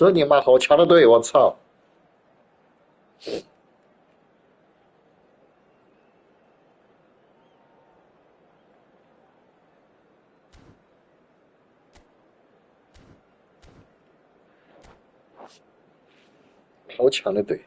这你妈好强的队，我操！好强的队。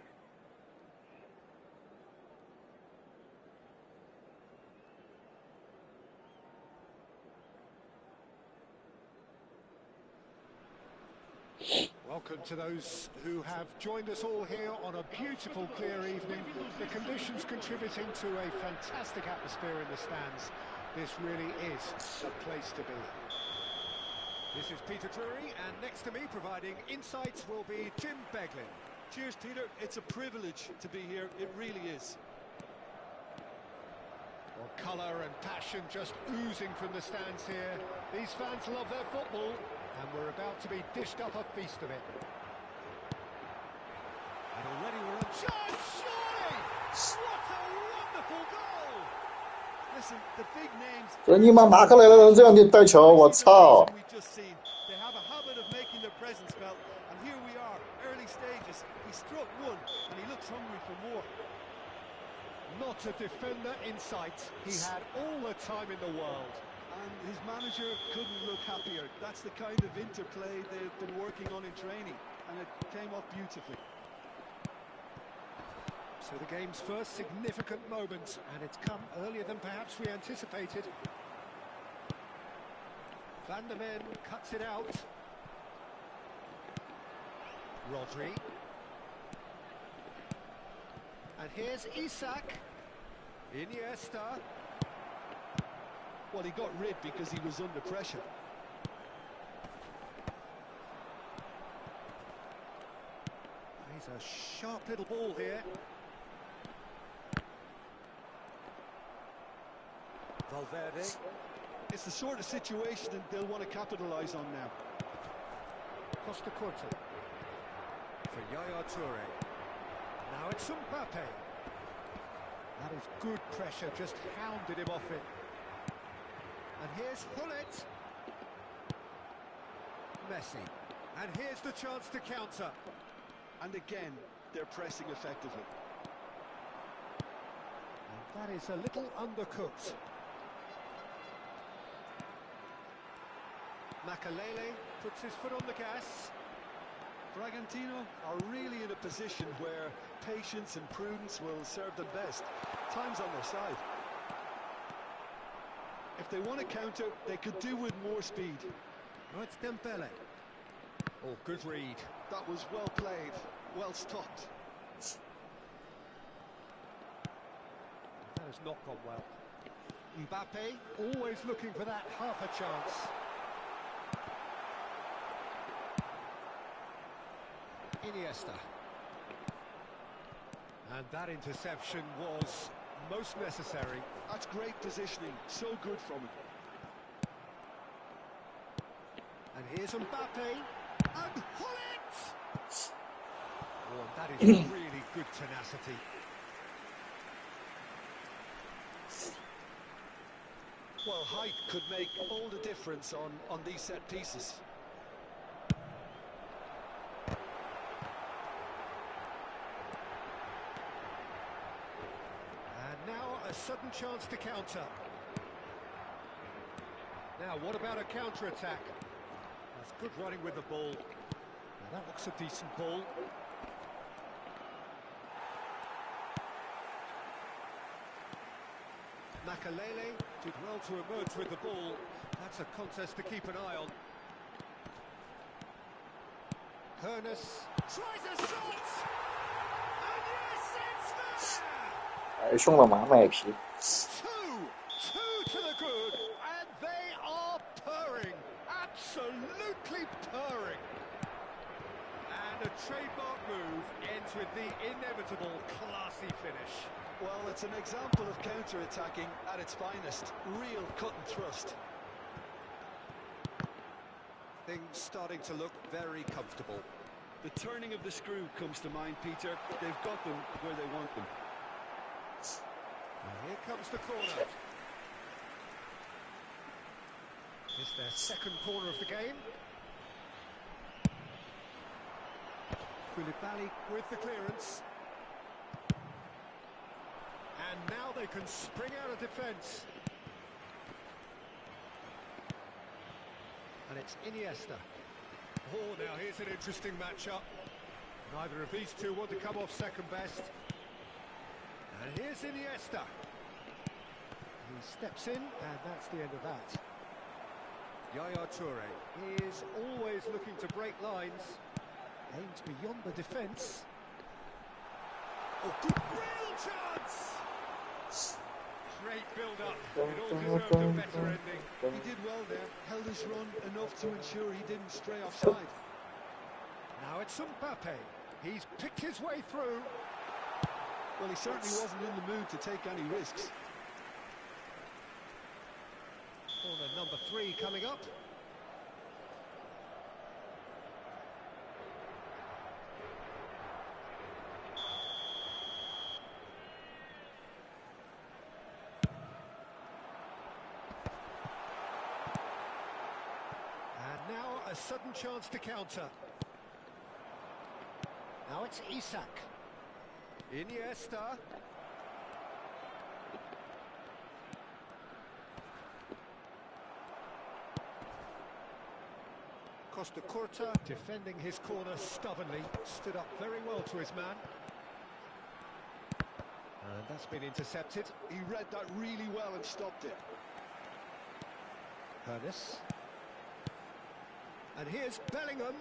Welcome to those who have joined us all here on a beautiful, clear evening. The conditions contributing to a fantastic atmosphere in the stands. This really is the place to be. This is Peter Drury, and next to me providing insights will be Jim Beglin. Cheers, Peter. It's a privilege to be here. It really is. Well, colour and passion just oozing from the stands here. These fans love their football, and we're about to be dished up a feast of it. And already we're on charge, surely! What a wonderful goal! Listen, the big names... 这你妈马克莱能这样的带球，我操！ They have a habit of making their presence felt, and here we are, early stages. He struck one, and he looks hungry for more. Not a defender in sight. He had all the time in the world. And his manager couldn't look happier. That's the kind of interplay they've been working on in training, and it came off beautifully. So the game's first significant moment, and it's come earlier than perhaps we anticipated. Van der Ven cuts it out. Rodri. And here's Isak. Iniesta. Well, he got rid because he was under pressure. He's a sharp little ball here. Valverde. It's the sort of situation that they'll want to capitalise on now. Costa Curta. For Yaya Toure. Now it's Mbappe. That is good pressure, just hounded him off it. And here's Hullet. Messi. And here's the chance to counter. And again, they're pressing effectively. And that is a little undercooked. Makalele puts his foot on the gas. Bragantino are really in a position where patience and prudence will serve them best. Time's on their side. If they want to counter, they could do with more speed. Oh, it's Dembele. Oh, good read. That was well played, well stopped. That has not gone well. Mbappe always looking for that half a chance. Iniesta. And that interception was most necessary. That's great positioning, so good from him. And here's Mbappe. And Hullet! Oh, that is really good tenacity. Well, height could make all the difference on these set pieces. A sudden chance to counter. Now, what about a counter-attack? That's good running with the ball. Now, that looks a decent ball. Makalele did well to emerge with the ball. That's a contest to keep an eye on. Hernus tries a shot! And yes, it's there! 太凶了嘛，麦皮。Two to the good, and they are purring, absolutely purring. And a trademark move ends with the inevitable classy finish. Well, it's an example of counter-attacking at its finest. Real cut and thrust. Things starting to look very comfortable. The turning of the screw comes to mind, Peter. They've got them where they want them. And here comes the corner. It's their second corner of the game. Koulibaly with the clearance. And now they can spring out of defence. And it's Iniesta. Oh, now here's an interesting matchup. Neither of these two want to come off second best. And here's Iniesta. He steps in, and that's the end of that. Yaya Toure is always looking to break lines. Aims beyond the defence. Oh, good, real chance! Great build-up. It all deserved a better ending. He did well there, held his run enough to ensure he didn't stray offside. Now it's Mbappe. He's picked his way through. Well, he certainly wasn't in the mood to take any risks. Corner number 3 coming up. And now a sudden chance to counter. Now it's Isak. Iniesta. Costa Curta defending his corner stubbornly, stood up very well to his man. And that's been intercepted. He read that really well and stopped it. Ernest. And here's Bellingham.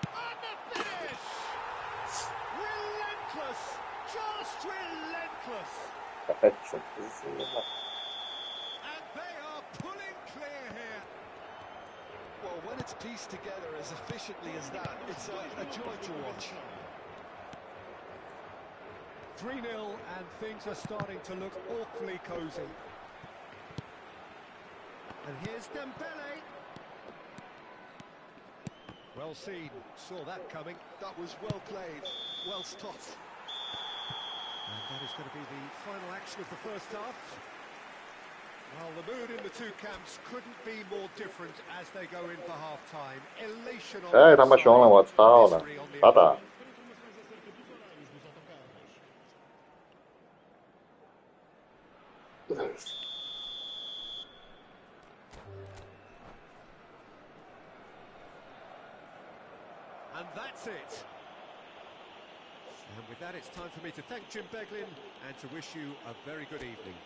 And the finish! Relentless! Just relentless! And they are pulling clear here. Well, when it's pieced together as efficiently as that, it's a joy to watch. 3-0, and things are starting to look awfully cosy. And here's Dembele. Well seen, saw that coming. That was well played, well stopped. And that is going to be the final action of the first half. Well, the mood in the two camps couldn't be more different as they go in for half-time. Elation on 哎，他妈凶了，我操了，打打。And that's it. And with that, it's time for me to thank Jim Beglin and to wish you a very good evening.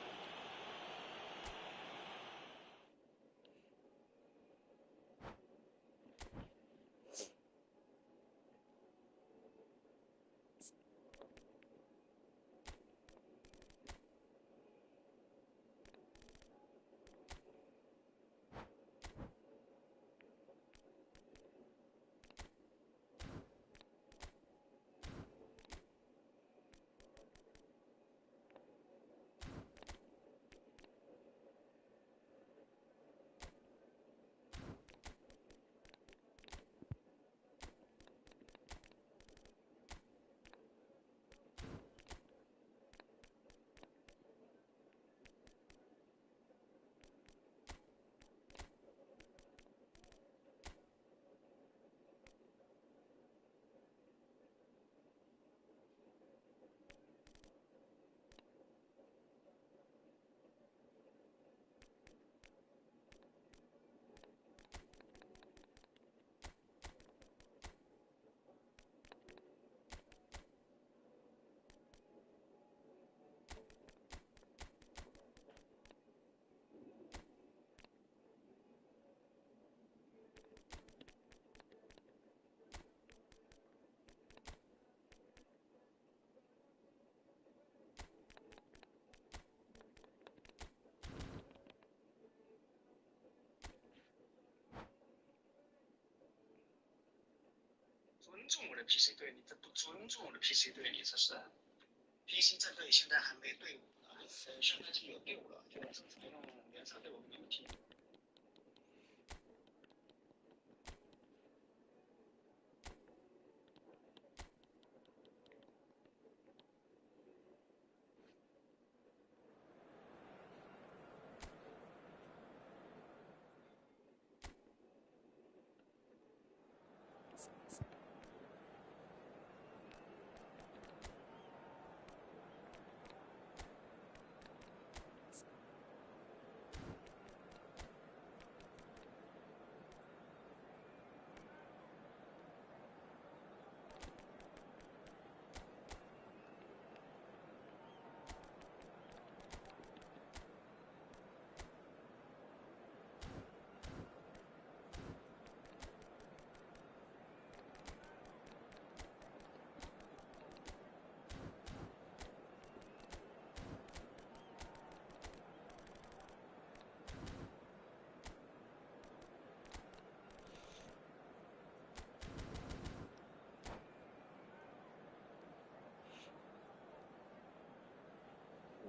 尊重我的 PC 队，你这不尊重我的 PC 队，你这是 PC 战队现在还没队伍呢，现在就有队伍了，就正常用联赛队伍没有踢。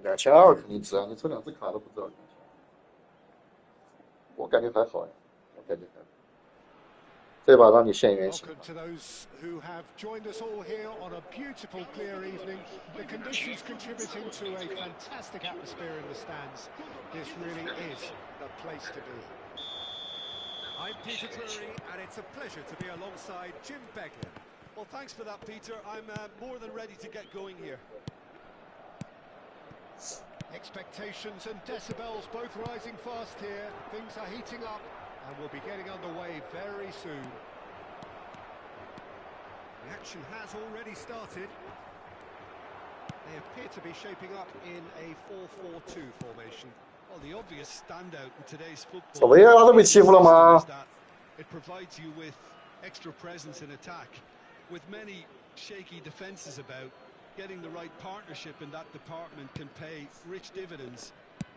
2200肯定值啊，你抽2次卡都不知道。我感觉还好呀，我感觉还好。这把让你现原形。 Welcome to those who have joined us all here on a beautiful, clear evening. The conditions contributing to a fantastic atmosphere in the stands. This really is the place to be. I'm Peter Drury, and it's a pleasure to be alongside Jim Beglin. Well, thanks for that, Peter. I'm more than ready to get going here. Expectations and decibels both rising fast here. Things are heating up, and we'll be getting underway very soon. The action has already started. They appear to be shaping up in a 4-4-2 formation. Well, the obvious standout in today's football 怎么样？他被欺负了吗？ is that it provides you with extra presence in attack. With many shaky defences about, getting the right partnership in that department can pay rich dividends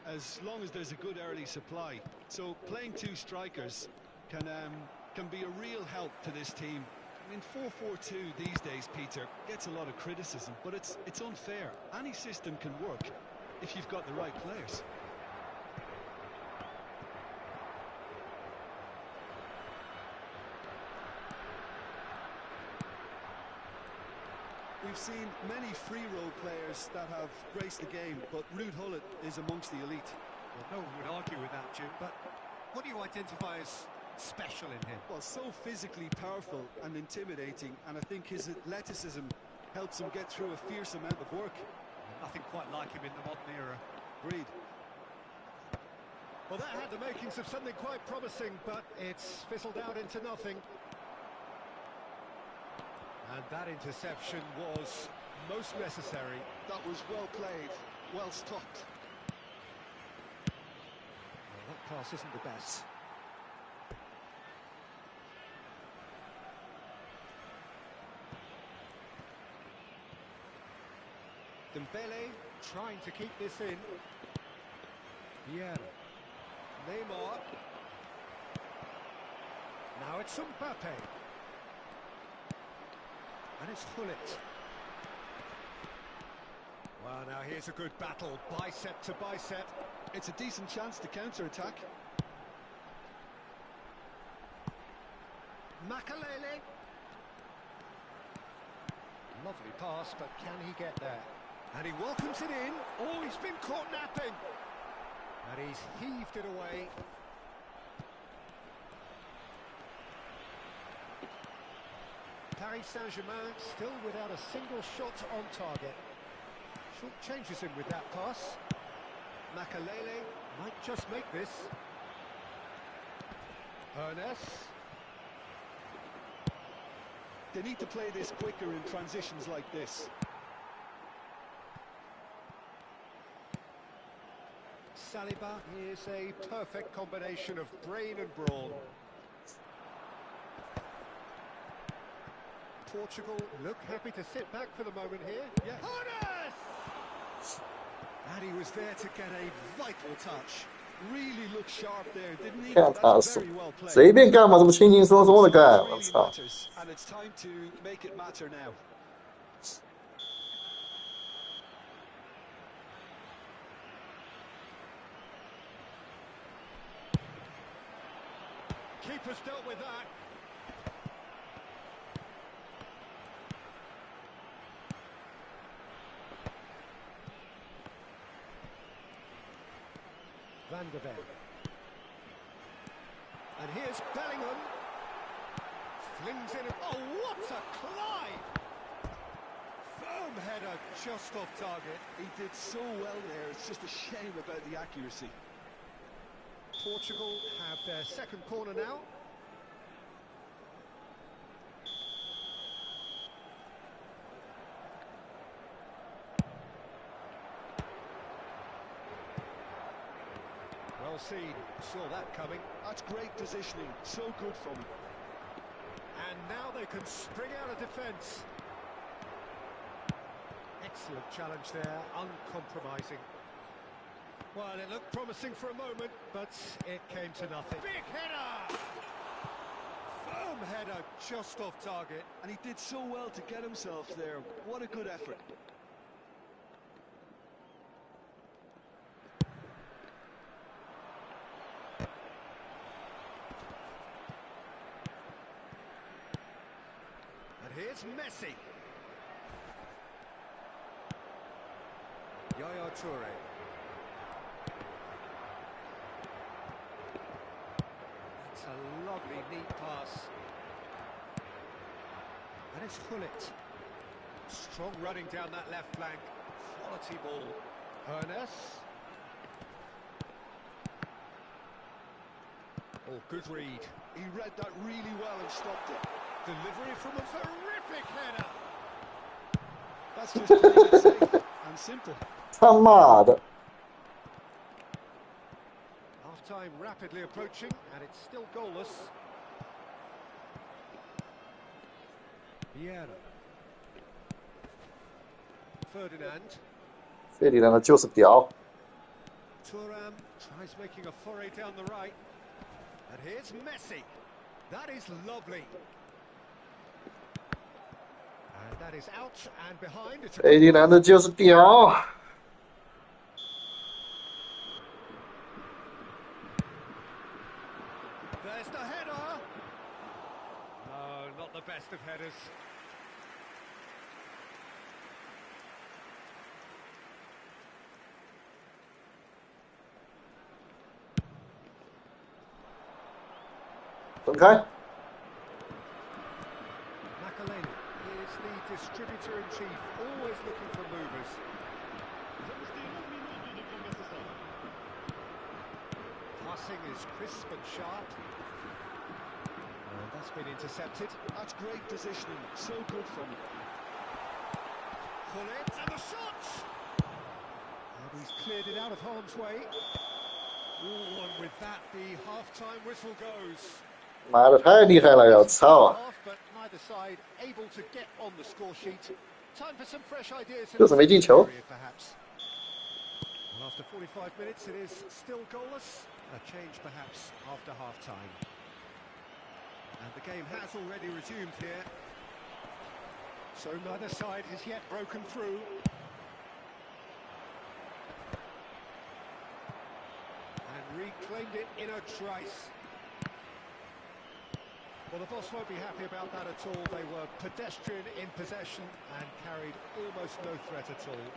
as long as there's a good early supply. So playing two strikers can be a real help to this team. I mean, 4-4-2 these days, Peter, gets a lot of criticism, but it's unfair. Any system can work if you've got the right players. We've seen many free role players that have graced the game, but Ruud Gullit is amongst the elite. Well, no one would argue with that, Jim, but what do you identify as special in him? Well, so physically powerful and intimidating, and I think his athleticism helps him get through a fierce amount of work. Nothing quite like him in the modern era. Agreed. Well, that had the makings of something quite promising, but it's fizzled out into nothing. And that interception was most necessary. That was well played, well stopped. Well, that pass isn't the best. Dembele trying to keep this in. Yeah. Neymar. Now it's Mbappe. And it's Gullit. Well, now here's a good battle, bicep to bicep. It's a decent chance to counter-attack. Makalele. Lovely pass, but can he get there? And he welcomes it in. Oh, he's been caught napping. And he's heaved it away. Paris Saint-Germain still without a single shot on target. Short changes him with that pass. Makalele might just make this. Ernest. They need to play this quicker in transitions like this. Saliba is a perfect combination of brain and brawn. Portugal look happy to sit back for the moment here. Yeah. Ernest! And he was there to get a vital touch. Really looked sharp there, didn't he? 看他 That's 手 very well played. 随便干嘛，这么轻轻松松的干， It 我 really 操！ matters, and it's time to make it matter now. Keeper's dealt with that. Van der Ven. And here's Bellingham. Flings in. Oh, what a climb! Firm header just off target. He did so well there, it's just a shame about the accuracy. Portugal have their second corner now. Well seen, saw that coming. That's great positioning, so good from him. And now they can spring out of defence. Excellent challenge there, uncompromising. Well, it looked promising for a moment, but it came to nothing. Big header! Firm header just off target. And he did so well to get himself there. What a good effort. here's Messi. Yaya Toure. That's a lovely, neat pass. And it's Hullet. Strong running down that left flank. Quality ball. Ernest. Oh, good read. He read that really well and stopped it. Delivery from a terrific header. That's just plain and safe and simple. 他妈的！ Half-time rapidly approaching, and it's still goalless. Vieira. Ferdinand.这里的就是屌。 Thuram tries making a foray down the right. And here's Messi. That is lovely. And that is out and behind. It's 这里的就是屌。 There's the header. No, not the best of headers. Okay. Naesl is the distributor-in-chief, always looking for movers. Passing is crisp and sharp. And that's been intercepted. That's great positioning. So good from him. Hullet and the shot! And he's cleared it out of harm's way. Oh, and with that, the half-time whistle goes. 妈的，太厉害了呀！操啊！ But neither side able to get on the score sheet. Time for some fresh ideas. 就是没进球。 Perhaps. Well, after 45 minutes, it is still goalless. A change, perhaps, after half-time. And the game has already resumed here. So neither side has yet broken through. And reclaimed it in a trice. Well, the boss won't be happy about that at all. They were pedestrian in possession and carried almost no threat at all.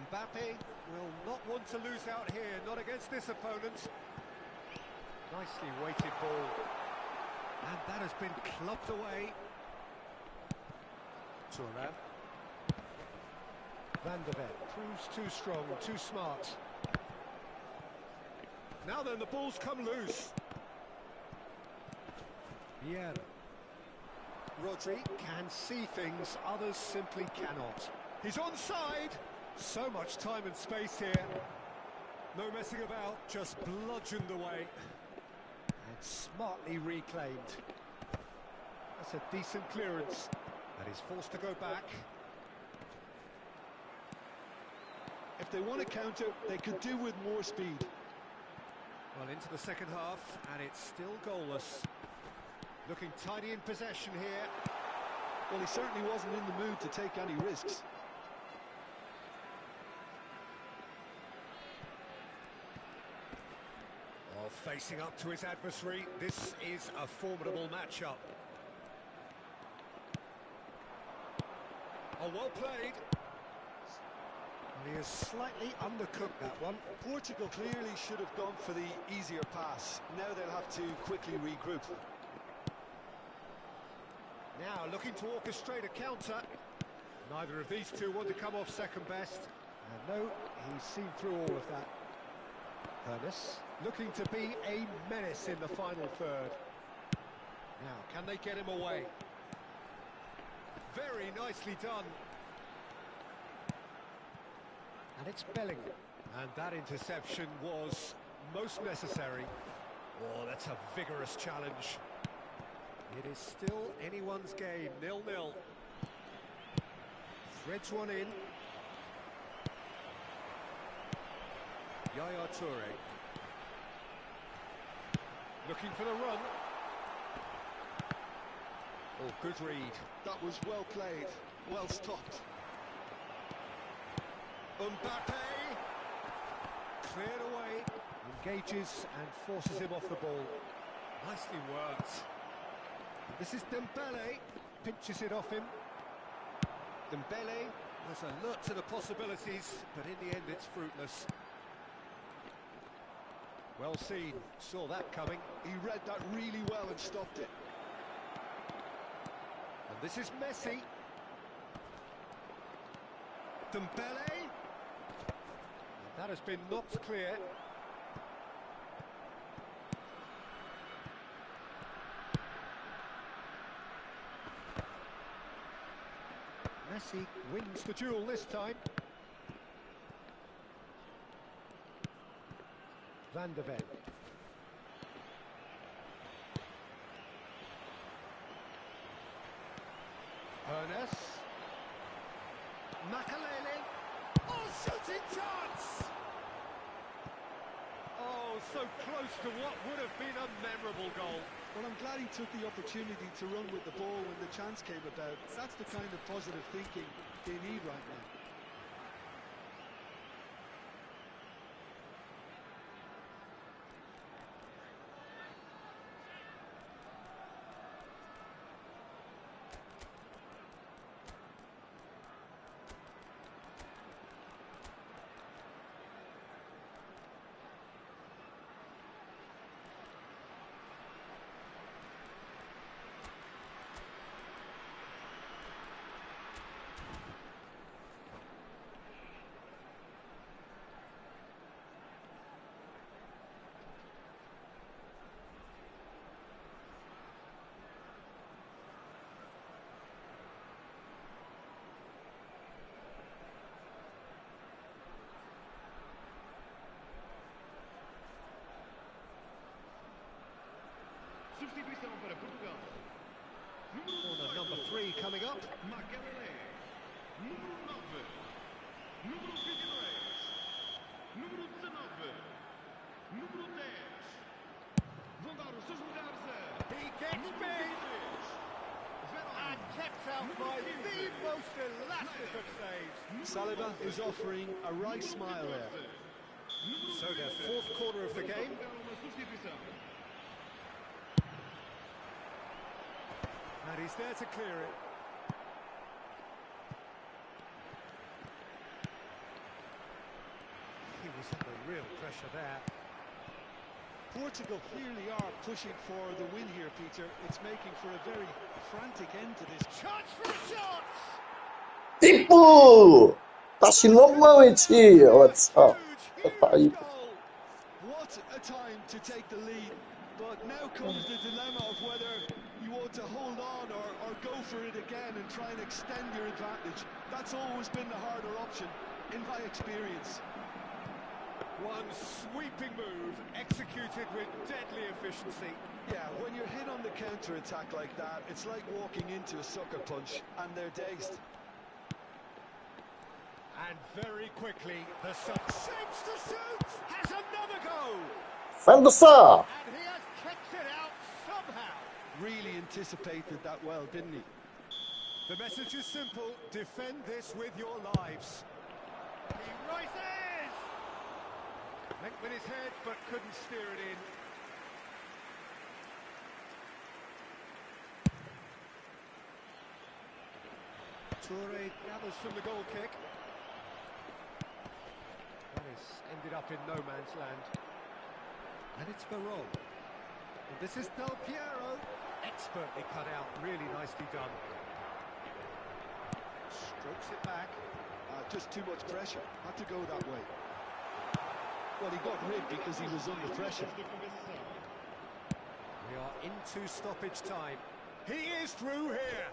Mbappe will not want to lose out here, not against this opponent. Nicely weighted ball. And that has been clubbed away. Thuram. Van der Ven proves too strong, too smart. Now then, the ball's come loose. Vieira. Rodri can see things others simply cannot. He's onside. So much time and space here. No messing about, just bludgeoned away. And smartly reclaimed. That's a decent clearance. And he's forced to go back. If they want to counter, they could do with more speed. Well, into the second half, and it's still goalless. Looking tidy in possession here. Well, he certainly wasn't in the mood to take any risks. Oh, facing up to his adversary, this is a formidable matchup. Oh, well played. Well, he has slightly undercooked that one. Portugal clearly should have gone for the easier pass. Now they'll have to quickly regroup. Now looking to orchestrate a counter. Neither of these two want to come off second best. And no, he's seen through all of that. Ernest looking to be a menace in the final third. Now, can they get him away? Very nicely done. And it's Bellingham. And that interception was most necessary. Oh, that's a vigorous challenge. It is still anyone's game, 0-0. Threads one in. Yaya Toure. Looking for the run. Oh, good read. That was well played, well stopped. Mbappe. Cleared away. Engages and forces him off the ball. Nicely worked. This is Dembele, pinches it off him. Dembele has alert to the possibilities, but in the end it's fruitless. Well seen, saw that coming. He read that really well and stopped it. And this is Messi. Dembele. That has been knocked clear. Messi wins the duel this time. Van de Ven. Ernest. Makalele. Oh, shooting chance! Oh, so close to what would have been a memorable goal. Well, I'm glad he took the opportunity to run with the ball when the chance came about. That's the kind of positive thinking they need right now. Substituição para Portugal. Corner number 3 coming up. Magalhães. Número 9. Número 23. Número 19. Número 10. Vão dar os seus lugares a... He gets big and kept out by the most elastic of saves. Saliba is offering a right smile there. So their fourth corner of the game. Uma substituição. And he's there to clear it. He was under real pressure there. Portugal clearly are pushing for the win here, Peter. It's making for a very frantic end to this. Chance for a shot! 底部大新龙门位置，我操！ Huge goal! What a time to take the lead. But now comes the dilemma of whether you want to hold on or go for it again and try and extend your advantage. That's always been the harder option, in my experience. One sweeping move, executed with deadly efficiency. Yeah, when you're hit on the counter-attack like that, it's like walking into a sucker punch, and they're dazed. And very quickly, the sub shapes to shoot, has another go! Van der Sar. And he has kept it out somehow. Really anticipated that well, didn't he? The message is simple, defend this with your lives. He rises! Went with his head, but couldn't steer it in. Toure gathers from the goal kick. That has ended up in no man's land. And it's Barol. And this is Del Piero. Expertly cut out, really nicely done. Strokes it back. Just too much pressure. Had to go that way. Well, he got rid because he was under pressure. We are into stoppage time. He is through here.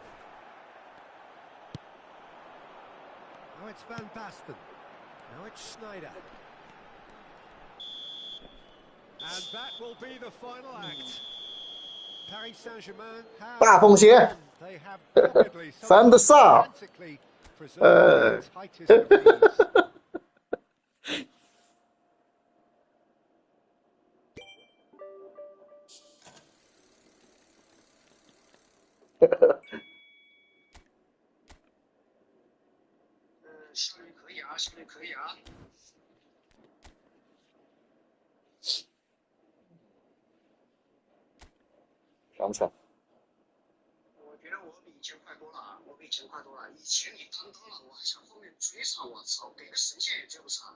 Now it's Van Basten. Now it's Schneider. And that will be the final act. Paris Saint-Germain have... 大风鞋 They have doggedly, Van der Sar. frantically preserved the tightest of leads. 效率可以啊，效率可以啊。想不想？比以前快多了。以前你单刀了，我还想后面追上，我操，给个神线也追不上。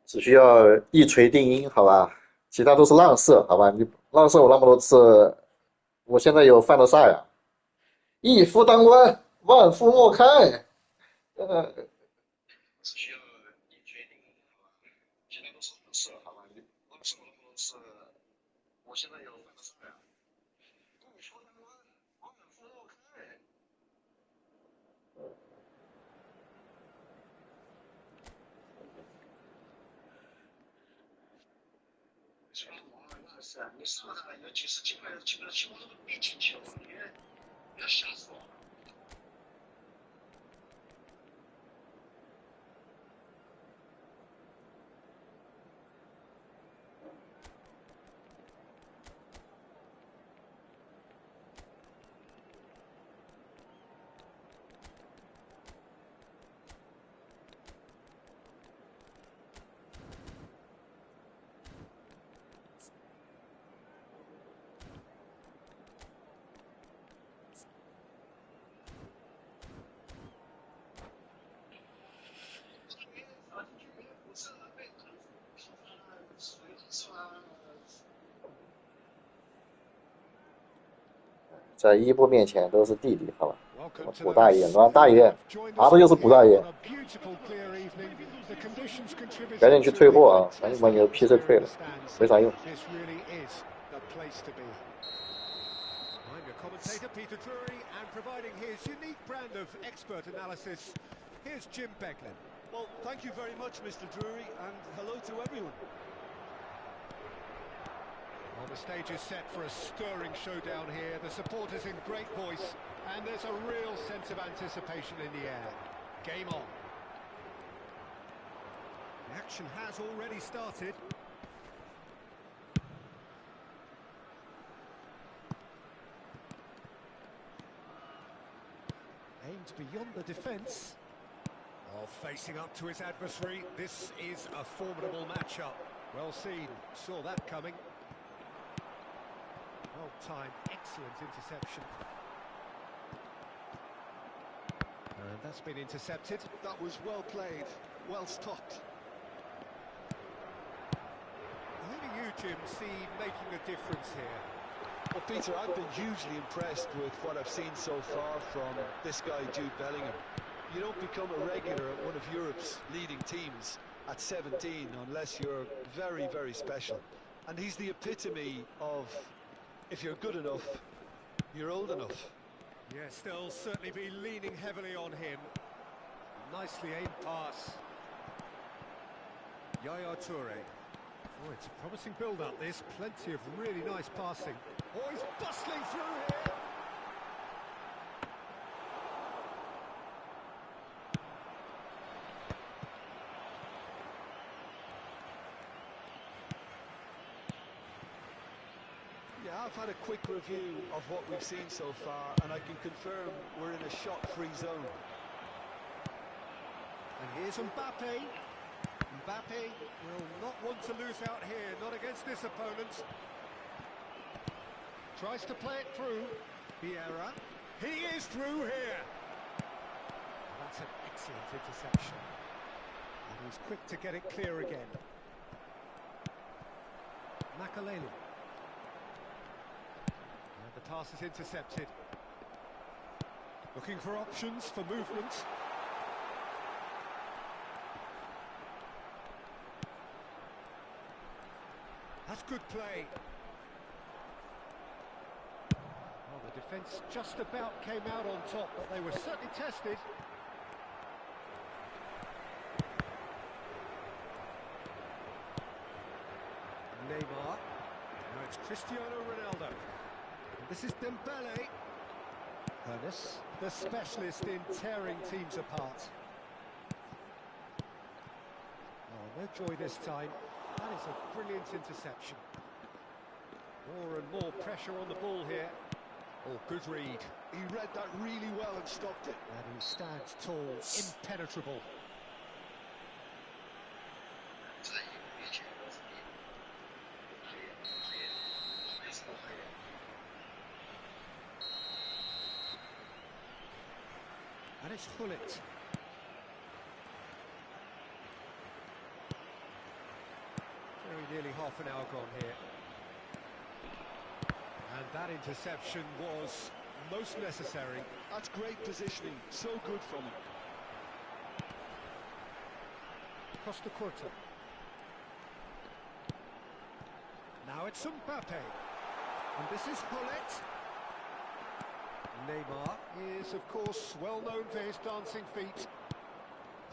只需要一锤定音，好吧？其他都是浪射，好吧？你浪射我那么多次，我现在有范德赛啊，一夫当关，万夫莫开。只需要一锤定音，好吧？其他都是浪射，好吧？你浪射我那么多次，我现在有范德赛啊，一夫当关，万夫莫开。什么那是啊，你上来有几十几块几个球都没进球，你不要吓死我了。在伊布面前都是弟弟，好吧？什么 Welcome to 补大爷、 those 栾大 who 爷， have joined 拿 us 的就 all 是补 here 大爷， on a beautiful clear evening. The conditions 赶 contributing 紧去 to 退 a 货啊！赶紧把 fantastic 你的 PC atmosphere 退 in 了 the，stands. 没啥用。 This really is the place to be. I'm your commentator, Peter Drury, and providing his unique brand of expert analysis, here's Jim Beglin. Well, thank you very much, Mr. Drury, and hello to everyone. Well, the stage is set for a stirring showdown here. The supporters in great voice, and there's a real sense of anticipation in the air. Game on. The action has already started. Aimed beyond the defence. Oh, facing up to his adversary. This is a formidable matchup. Well seen. Saw that coming. Well timed, excellent interception. And that's been intercepted. That was well played, well stopped. Who do you, Jim, see making a difference here? Well, Peter, I've been hugely impressed with what I've seen so far from this guy, Jude Bellingham. You don't become a regular at one of Europe's leading teams at 17 unless you're very, very special. And he's the epitome of, if you're good enough, you're old enough. Yes, they'll certainly be leaning heavily on him. Nicely aimed pass. Yaya Toure. Oh, it's a promising build-up, this. Plenty of really nice passing. Oh, he's bustling through here. Yeah, I've had a quick review of what we've seen so far, and I can confirm we're in a shot-free zone. And here's Mbappe. Mbappe will not want to lose out here, not against this opponent. Tries to play it through. Vieira. He is through here. That's an excellent interception. And he's quick to get it clear again. Naesl. And the pass is intercepted. Looking for options for movement. That's good play. Well, the defence just about came out on top, but they were certainly tested. Neymar. Now it's Cristiano Ronaldo. And this is Dembele. Ernest, the specialist in tearing teams apart. Oh, no joy this time. That is a brilliant interception. More and more pressure on the ball here. Oh, good read. He read that really well and stopped it. And he stands tall, impenetrable. Managed to pull it. Very nearly half an hour gone here. And that interception was most necessary. That's great positioning, so good from him. Across the quarter. Now it's Mbappe. And this is Hullet. Neymar is, of course, well known for his dancing feet.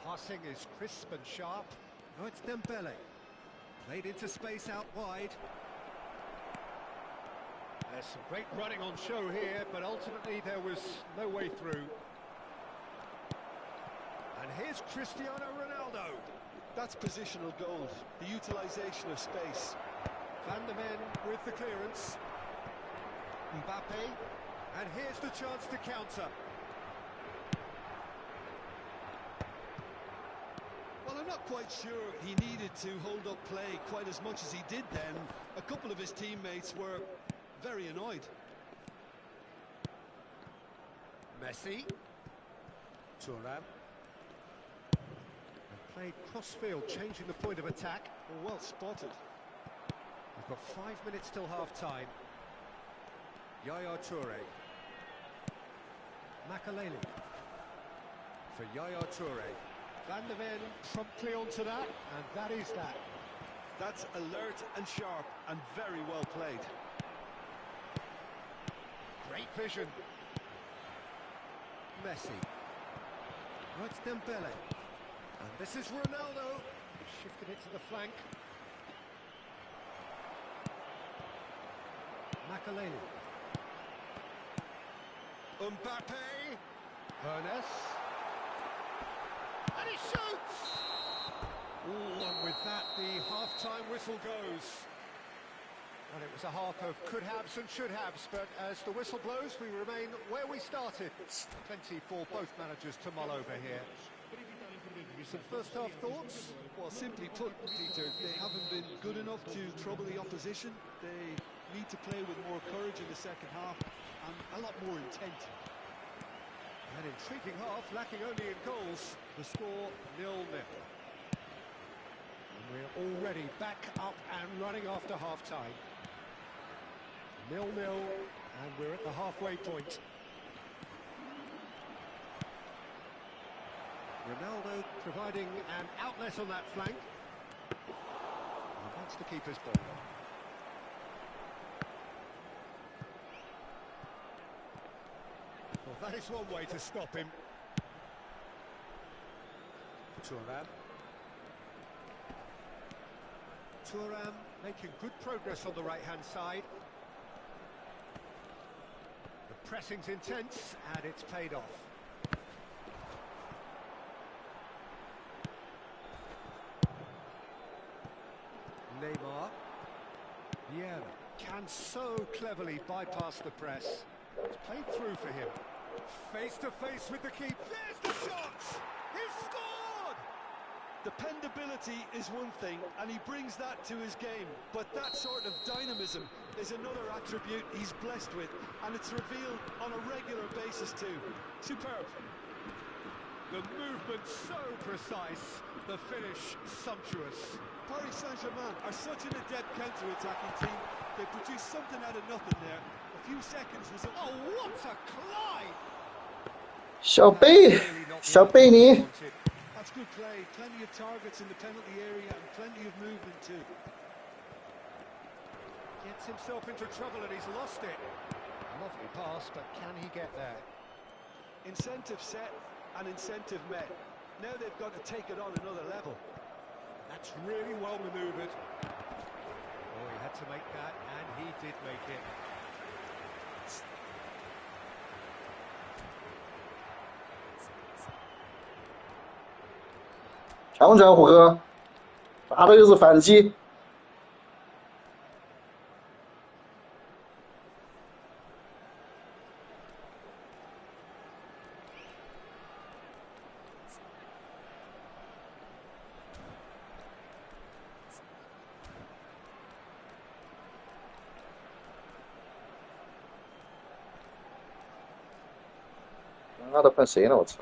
Passing is crisp and sharp. Now it's Dembele. Played into space out wide. There's some great running on show here, but ultimately there was no way through. And here's Cristiano Ronaldo. That's positional gold, the utilisation of space. Van der Ven with the clearance. Mbappe. And here's the chance to counter. Well, I'm not quite sure he needed to hold up play quite as much as he did then. A couple of his teammates were very annoyed. Messi. Thuram. And played cross-field, changing the point of attack. Well spotted. We've got 5 minutes till half-time. Yaya Toure. Makaleli. For Yaya Toure. Van der Ven promptly onto that, and that is that. That's alert and sharp and very well played. Great vision. Messi. Now it's Dembele. And this is Ronaldo. Shifted it to the flank. Makaleli. Mbappe. Hernes. And he shoots! Ooh, and with that, the half-time whistle goes. And it was a half of could-haves and should-haves, but as the whistle blows, we remain where we started. Plenty for both managers to mull over here. Some first-half thoughts? Well, simply put, Peter, they haven't been good enough to trouble the opposition. They need to play with more courage in the second half and a lot more intent. An intriguing half, lacking only in goals. The score 0-0. And we're already back up and running after half-time. 0-0, and we're at the halfway point. Ronaldo providing an outlet on that flank. And that's the keeper's ball. Well, that is one way to stop him. Thuram. Thuram making good progress on the right-hand side. The pressing's intense, and it's paid off. Neymar. Vieira can so cleverly bypass the press. It's played through for him. Face to face with the keeper. There's the shot! He's scored! Dependability is one thing, and he brings that to his game. But that sort of dynamism is another attribute he's blessed with, and it's revealed on a regular basis too. Superb. The movement so precise, the finish sumptuous. Paris Saint-Germain are such an adept counter-attacking team. They produced something out of nothing there. A few seconds was... Oh, what a collide! 小贝，小贝尼， That's good play. Plenty of targets in the penalty area and plenty of movement too. Gets himself into trouble and he's lost it. Lovely pass, but can he get there? Incentive set and incentive met. Now they've got to take it on another level. That's really well manoeuvred. Oh, he had to make that, and he did make it.强不强，虎哥？打的就是反击。妈的，换谁呢？我操！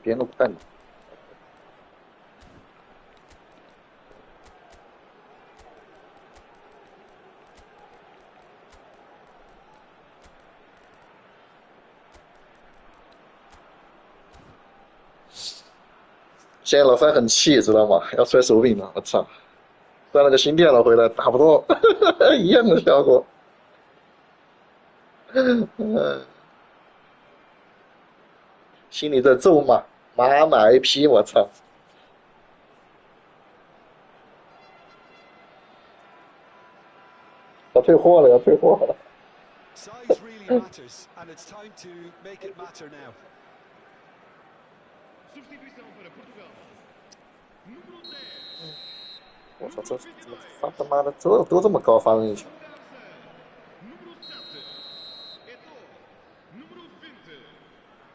别人都不看你。现在老范很气，知道吗？要摔手柄了，我操！断了个心电了，回来打不动，一样的效果。心里在咒骂，妈买一批，我操！要退货了，要退货了。Size really matters, and it's time to make it matter now. Substituição para Portugal. Número 10. 我操，这他妈的都这么高发人球。Número 7. Eto'o. Número 20.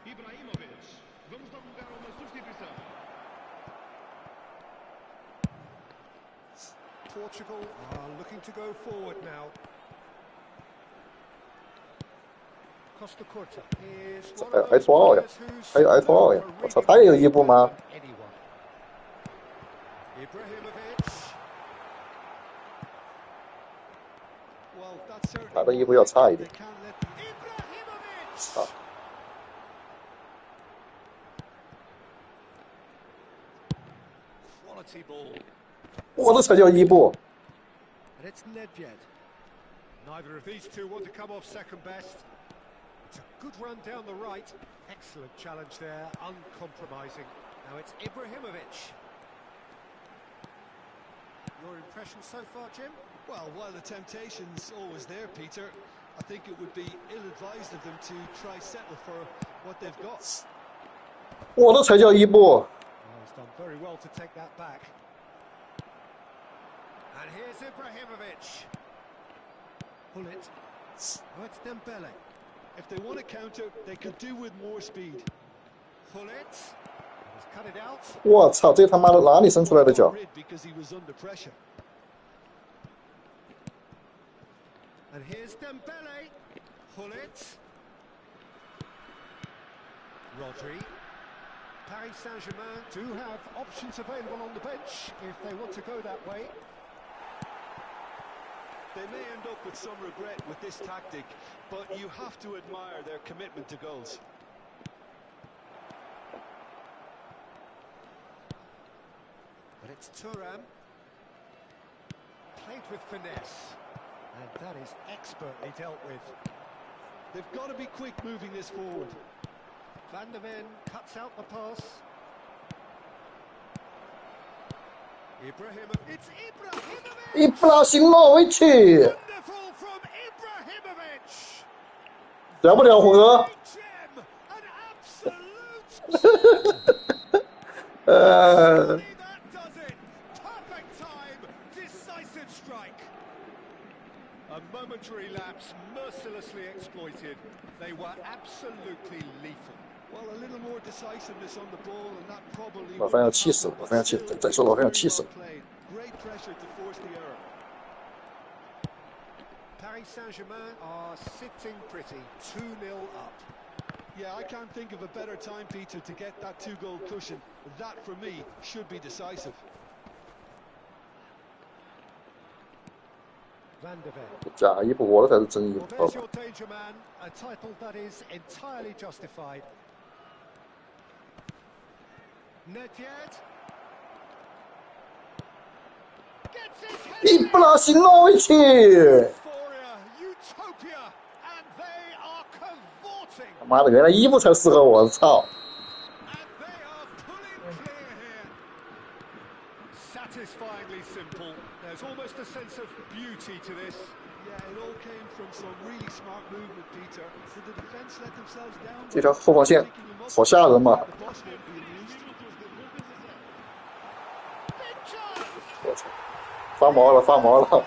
Ibrahimovic. Vamos dar lugar a uma substituição. Portugal are looking to go forward now. Costa Curta is one of 还 those 脱奥呀 players who's 还有埃托奥呀 known for 我操 reading 他也有 the 伊布 game 吗 better than anyone. Ibrahimovic. Well, that's certainly 他的 what 伊布要差一 they 点。 can't let the Ibrahimovic. 操！Quality ball. 我这才叫伊布。 And it's Nedved. Neither of these two want to come off second best. It's a good run down the right. Excellent challenge there, uncompromising. Now it's Ibrahimovic. Your impression so far, Jim? Well, while the temptation's always there, Peter, I think it would be ill-advised of them to try settle for what they've got. 我这才叫伊布。 Oh, he's done very well to take that back. And here's Ibrahimovic. Pull it. Oh, it's Dembele. If they want to counter, they could do with more speed. Pull it. He's cut it out. 我操，这他妈的哪里伸出来的脚？ Rid because he was under pressure. And here's Dembele. Pull it. Rodri. Paris Saint-Germain do have options available on the bench if they want to go that way. They may end up with some regret with this tactic, but you have to admire their commitment to goals. But it's Thuram. Played with finesse. And that is expertly dealt with. They've got to be quick moving this forward. Van der Ven cuts out the pass. Ibrahimovic. It's Ibrahimovic! 伊布拉辛诺维奇， Wonderful from Ibrahimovic! 了不了，虎哥？ Great gem! An absolute... 呃， Surely that does it! Perfect time! Decisive strike! A momentary lapse mercilessly exploited. They were absolutely lethal. Well, a little more decisiveness on the ball, and that probably. 老范要气死了，老范要气，再说老范要气死了。 Great pressure to force the error. Paris Saint-Germain are sitting pretty, 2-0 up. Yeah, I can't think of a better time, Peter, to get that two-goal cushion. That, for me, should be decisive. Van der Ven. 假伊布，我的才是真伊 Well, 布。 there's your danger man, a title that is entirely justified. Nedved. Gets his head 伊布拉辛诺维奇， Euphoria, utopia, and they are cavorting. 他妈的，原来伊布才适合我，操！ And they are pulling clear here. Satisfyingly simple. There's almost a sense of beauty to this. Yeah, it all came from some really smart movement, Peter. Did the defence let themselves down? 这条后防线好吓人嘛！ The boss won't be amused. Big chance. 我操，发毛了，发毛了，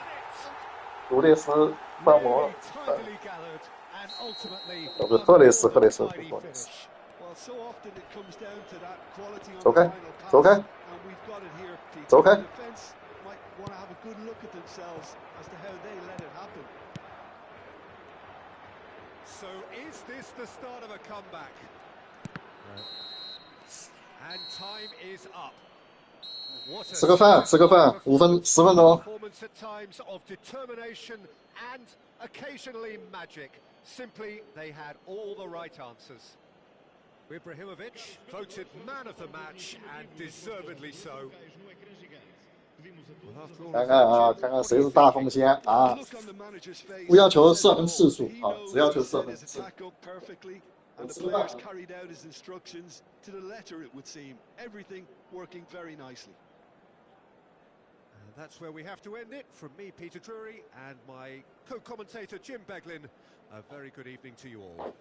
卢列斯发毛了 Really。tidily gathered and ultimately 不是赫雷斯，赫雷斯， tidy 不好意思。 finish. Well, so often it comes down to that quality on 走 the 开 final pass, 走开 and we've got it here, Peter. 走开 The defence might want to have a good look at themselves as to how they let it happen. So is this the start of a comeback? And time is up. What a 吃个饭，吃个 satisfying 饭，5分 performance. 10分钟。 Performance at times of determination and occasionally magic. Simply, they had all the right answers. Ibrahimovic voted man of the match and deservedly so. Well, after all 看 of 看 that, 啊， Jim, 看看 what do 谁 you 是大 think? 风险 Well, the 啊！ look on the manager's 不要 face 求 says 射 it 门 all. 次数 He 啊，只 knows 要 he 求射 set 门 his 次数。 attack up perfectly, 我 and the 吃个饭 players carried out his instructions to the letter, it would seem. Everything working very nicely. And that's where we have to end it. From me, Peter Drury, and my co-commentator, Jim Beglin. A very good evening to you all.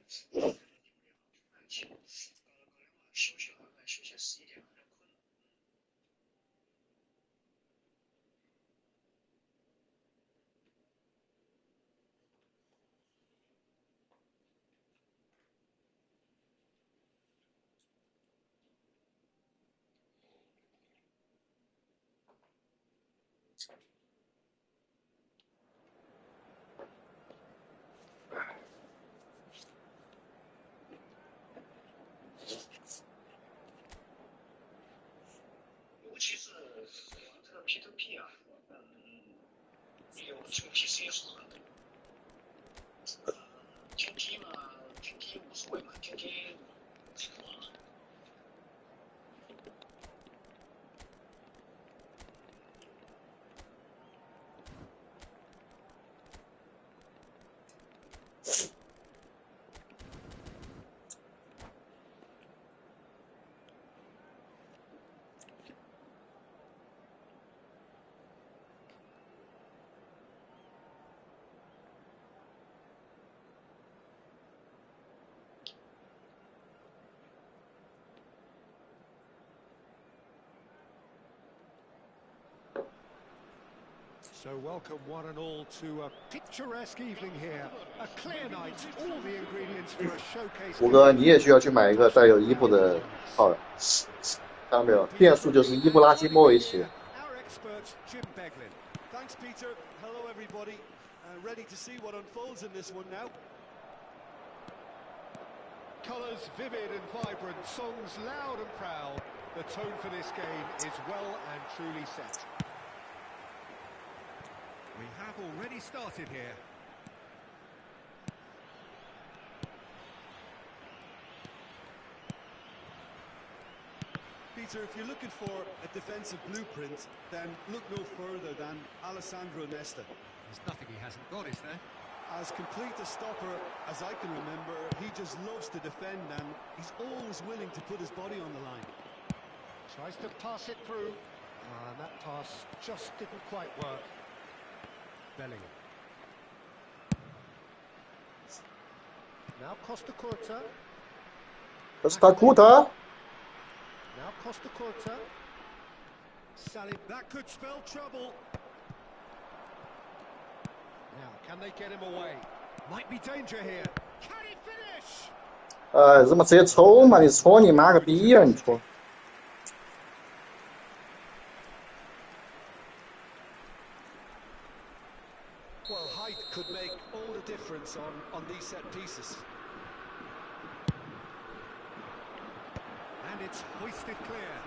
休息好像休息11点，有点困。尤其是玩这个 P2P 啊，有这个 PC 手段，听机嘛，听机无所谓嘛，听机挺好了。So welcome one and all to a picturesque evening here. A clear night, all the ingredients for a showcase. 胡哥，你也需要去买一个带有伊布的套，看到没有？变数就是伊布拉基莫维奇。Our expert Jim Beglin. Thanks, Peter. Hello, everybody. Ready to see what unfolds in this one now. Colours vivid and vibrant, songs loud and proud. The tone for this game is well and truly set. We have already started here. Peter, if you're looking for a defensive blueprint, then look no further than Alessandro Nesta. There's nothing he hasn't got, is there? As complete a stopper as I can remember, he just loves to defend and he's always willing to put his body on the line. Tries to pass it through. And that pass just didn't quite work. Bellingham. Now Costa Curta. Costa Curta. Now Costa Curta. Salim, that could spell trouble. Now, can they get him away? Might be danger here. Can he finish? 这么直接抽嘛？你戳你妈个逼呀！你戳。Well, height could make all the difference on these set pieces. And it's hoisted clear.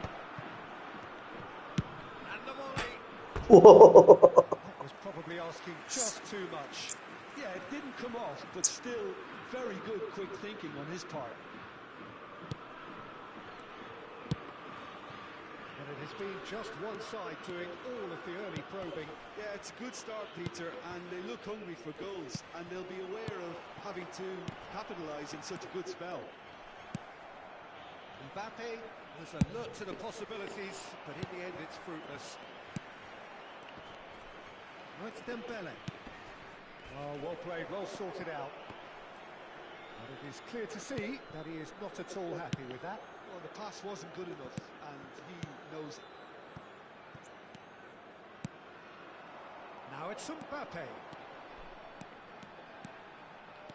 And the volley. That was probably asking just too much. Yeah, it didn't come off, but still very good quick thinking on his part. And it has been just one side doing all of the early probing. Yeah, it's a good start, Peter, and they look hungry for goals, and they'll be aware of having to capitalise in such a good spell. Mbappe was alert to the possibilities, but in the end it's fruitless. Now it's Dembele. Oh, well played, well sorted out. But it is clear to see that he is not at all happy with that. Well, the pass wasn't good enough, and he knows it. Now it's Mbappe.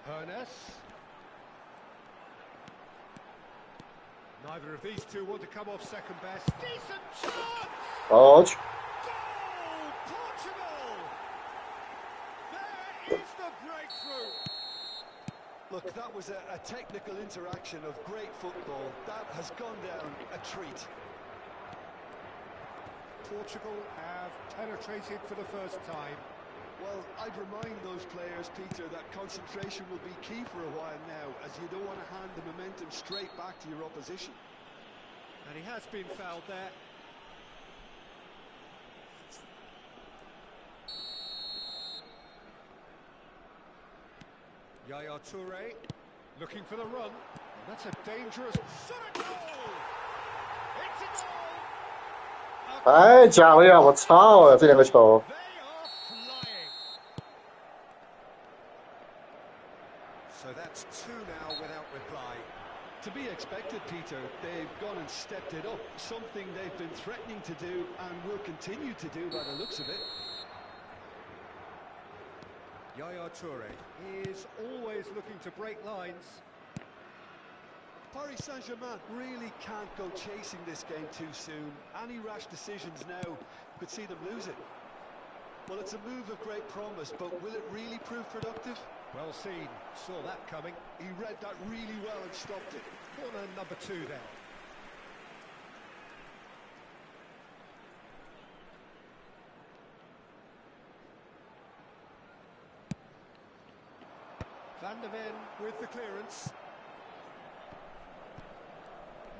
Hernes. Neither of these two want to come off second best. Decent chance! Ouch. Goal! Portugal! There is the breakthrough! Look, that was a technical interaction of great football. That has gone down a treat. Portugal have penetrated for the first time. Well, I'd remind those players, Peter, that concentration will be key for a while now, as you don't want to hand the momentum straight back to your opposition. And he has been fouled there. Yaya Toure looking for the run. And that's a dangerous shot at goal! It's a goal! 太假了呀！我操，这两个球。 They are flying. So that's two now. To be expected, Peter. They've gone and stepped it up, something they've been threatening to do and will continue to do by the looks of it. Yaya Toure is always looking to break lines. Paris Saint-Germain really can't go chasing this game too soon. Any rash decisions now could see them lose it. Well, it's a move of great promise, but will it really prove productive? Well seen, saw that coming. He read that really well and stopped it. Corner number 2 then. Van der Ven with the clearance.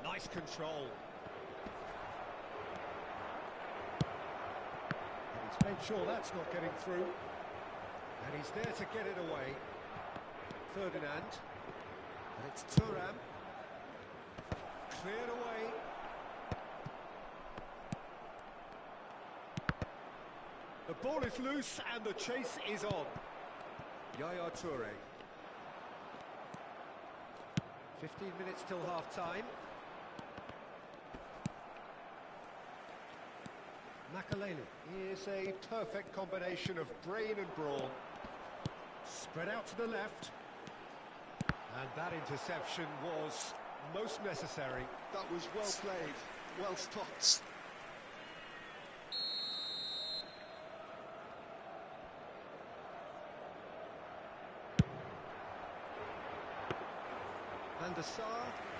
Nice control. And he's made sure that's not getting through. And he's there to get it away. Ferdinand. And it's Thuram. Cleared away. The ball is loose and the chase is on. Yaya Toure. 15 minutes till half-time. Naesl is a perfect combination of brain and brawn. Spread out to the left. And that interception was most necessary. That was well played, well stopped. And the Sar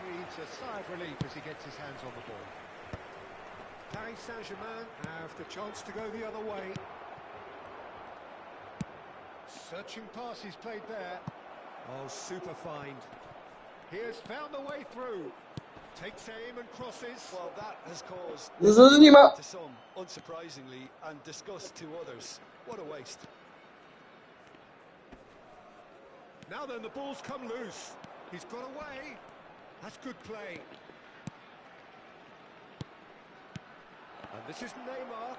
breathes a sigh of relief as he gets his hands on the ball. Paris Saint-Germain have the chance to go the other way. Searching pass he's played there. Oh, super find. He has found the way through. Takes aim and crosses. Well, that has caused 这是你妈！ to some, unsurprisingly, and disgust to others. What a waste. Now then, the ball's come loose. He's got away. That's good play. And this is Neymar.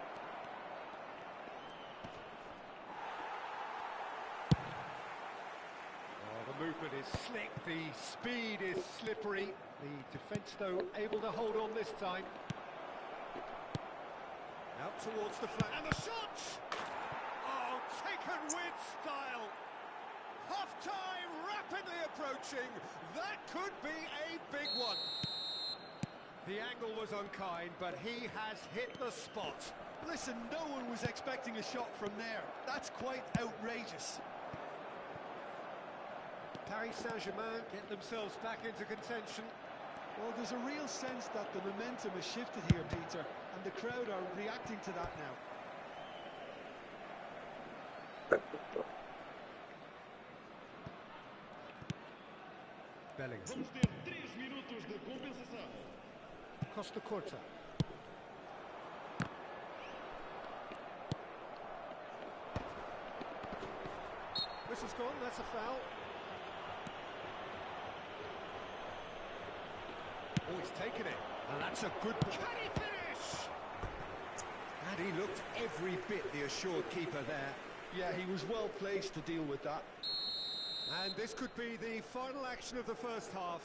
Oh, the movement is slick. The speed is slippery. The defence, though, able to hold on this time. Out towards the flank. And the shot! Oh, taken with style. Half-time rapidly approaching. That could be a big one. The angle was unkind, but he has hit the spot. Listen, no one was expecting a shot from there. That's quite outrageous. Paris Saint-Germain get themselves back into contention. Well, there's a real sense that the momentum has shifted here, Peter, and the crowd are reacting to that now. Bellingham. Vamos ter 3 minutos de compensação. Costa Corta. Whistle's gone, that's a foul. Oh, he's taken it. And that's a good... Can he finish? And he looked every bit the assured keeper there. Yeah, he was well placed to deal with that. And this could be the final action of the first half.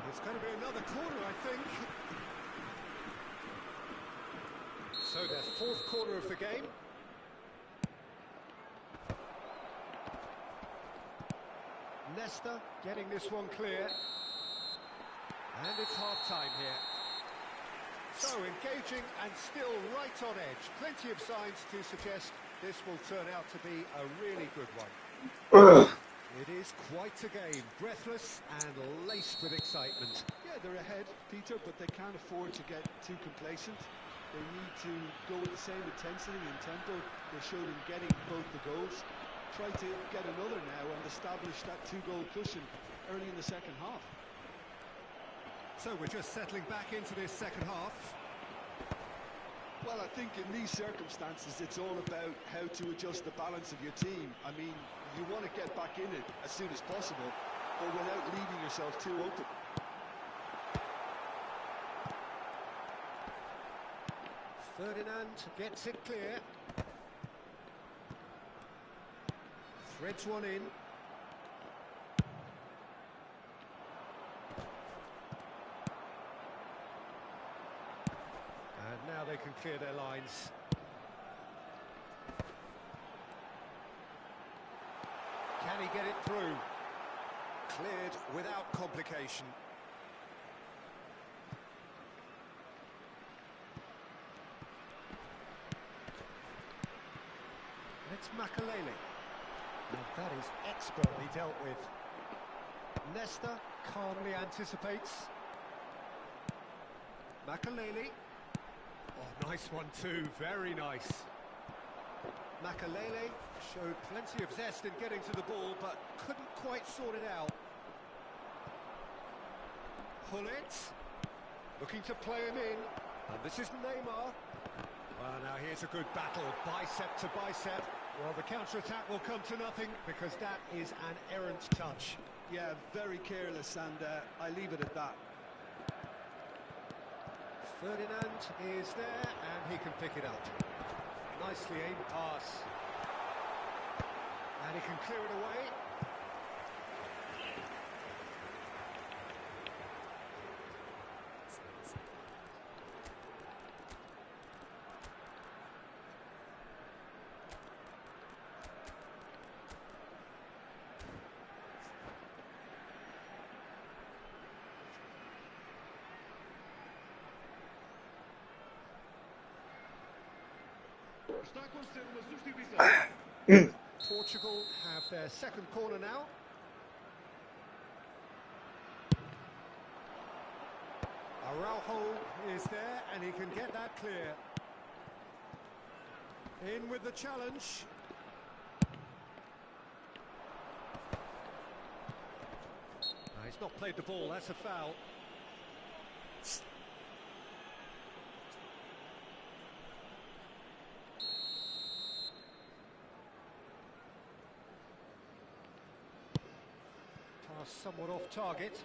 It's going to be another corner, I think. So their fourth corner of the game. Nesta getting this one clear. And it's half-time here. So engaging and still right on edge. Plenty of signs to suggest this will turn out to be a really good one. It is quite a game, breathless and laced with excitement. Yeah, they're ahead, Peter, but they can't afford to get too complacent. They need to go with the same intensity and tempo they showed in getting both the goals. Try to get another now and establish that 2-goal cushion early in the second half. So we're just settling back into this second half. Well, I think in these circumstances it's all about how to adjust the balance of your team. I mean, you want to get back in it as soon as possible, but without leaving yourself too open. Ferdinand gets it clear. Threads one in. And now they can clear their lines. Can he get it through? Cleared without complication. It's Makalele. And that is expertly dealt with. Nesta calmly anticipates. Makalele. Oh, nice one too, very nice. Makalele showed plenty of zest in getting to the ball, but couldn't quite sort it out. Hullet, looking to play him in, and this is Neymar. Well, now here's a good battle, bicep to bicep. Well, the counter-attack will come to nothing, because that is an errant touch. Yeah, very careless, and I leave it at that. Ferdinand is there, and he can pick it up. Nicely aimed pass. And he can clear it away. Está a acontecer uma substituição. Portugal have their second corner now. Araujo is there, and he can get that clear. In with the challenge. He's not played the ball, that's a foul. Somewhat off target.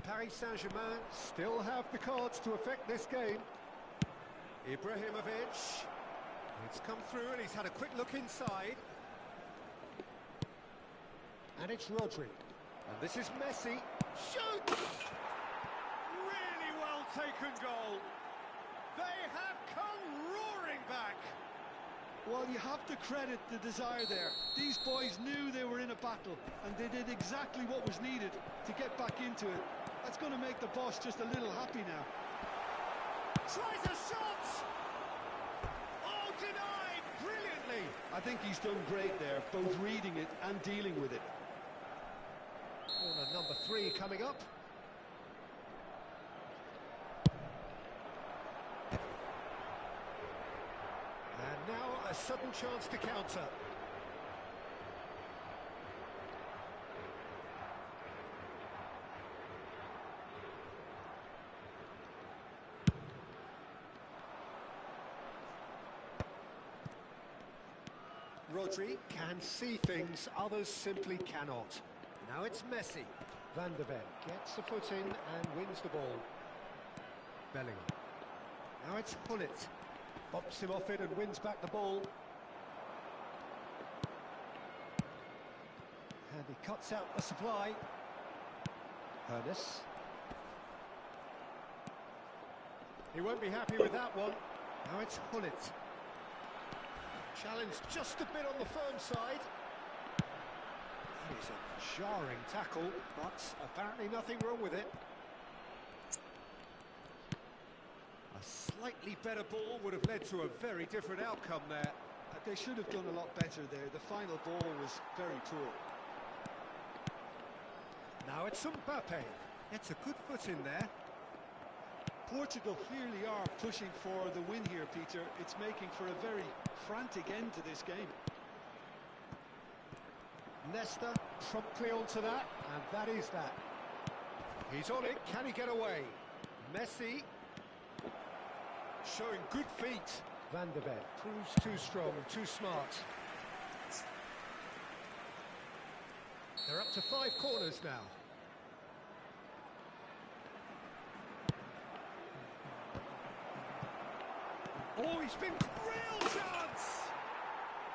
Paris Saint-Germain still have the cards to affect this game. Ibrahimovic. It's come through and he's had a quick look inside. And it's Rodri. And this is Messi. Shoots! Really well taken goal. They have come roaring back. Well, you have to credit the desire there. These boys knew they were in a battle, and they did exactly what was needed to get back into it. That's going to make the boss just a little happy now. Tries a shot! Oh, denied brilliantly! I think he's done great there, both reading it and dealing with it. Corner number 3 coming up. And now a sudden chance to counter. Rodri can see things others simply cannot. Now it's Messi. Van der Ven gets a foot in and wins the ball. Bellingham. Now it's Hullet. Bops him off it and wins back the ball. And he cuts out the supply. Ernest. He won't be happy with that one. Now it's Hullet. Challenge just a bit on the firm side. That is a jarring tackle, but apparently nothing wrong with it. A slightly better ball would have led to a very different outcome there. They should have done a lot better there. The final ball was very poor. Now it's Mbappe. It's a good foot in there. Portugal clearly are pushing for the win here, Peter. It's making for a very frantic end to this game. Nesta promptly onto that, and that is that. He's on it, can he get away? Messi showing good feet. Van der Ven proves too strong, too smart. They're up to 5 corners now. Oh, he's been real chance!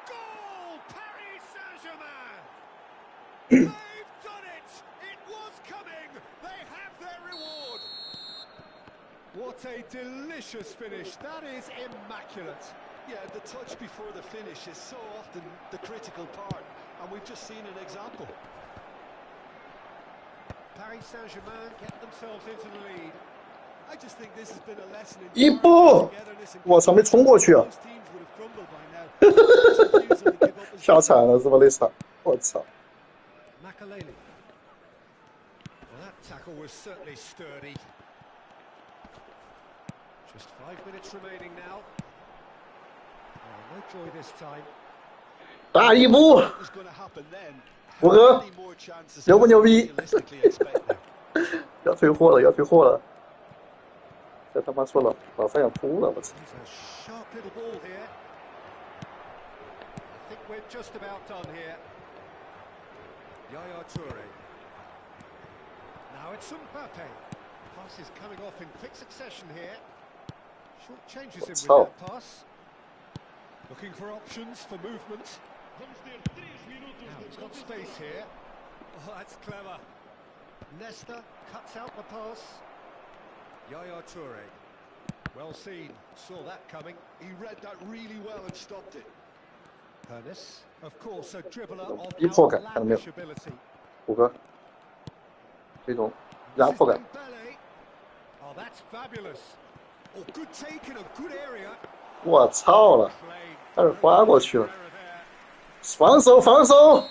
Goal! Paris Saint-Germain! They've done it! It was coming! They have their reward! What a delicious finish. That is immaculate. Yeah, the touch before the finish is so often the critical part, and we've just seen an example. Paris Saint-Germain get themselves into the lead. I just think this has been a lesson in 一步， togetherness and 我操，没冲过去啊！ most teams would have crumbled by now. Just refusal to give up is 吓惨了是吧？那场，我操！ Makaleli. Well, that tackle was certainly sturdy. Just 5 minutes remaining now. Oh, no joy this time. 大一步， what was going to happen then. 虎哥 How many more chances 牛不 can 牛 you 逼？ realistically expect now? 要退货了，要退货了！这他妈说了，老三要哭了，我操！ He's a sharp little ball here. I think we're just about done here. Yaya Toure. Now it's Mbappe. Pass is coming off in quick succession here. Short changes him with Top. that pass. Looking for options for movement. Vamos ter 3 minutos Now de he's got competição. space here. Oh, that's clever. Nesta cuts out the pass. Yaya Toure. Well seen. Saw that coming. He read that really well and stopped it. Ernest, of course, a dribbler of 逼迫感看到没有？ outlandish ability. 虎哥，这种 This 压 is 迫感， Dembele. Oh, that's fabulous. Oh, good take in a good area. 我操了！ Played 差点滑过去了， error there. 防守防守！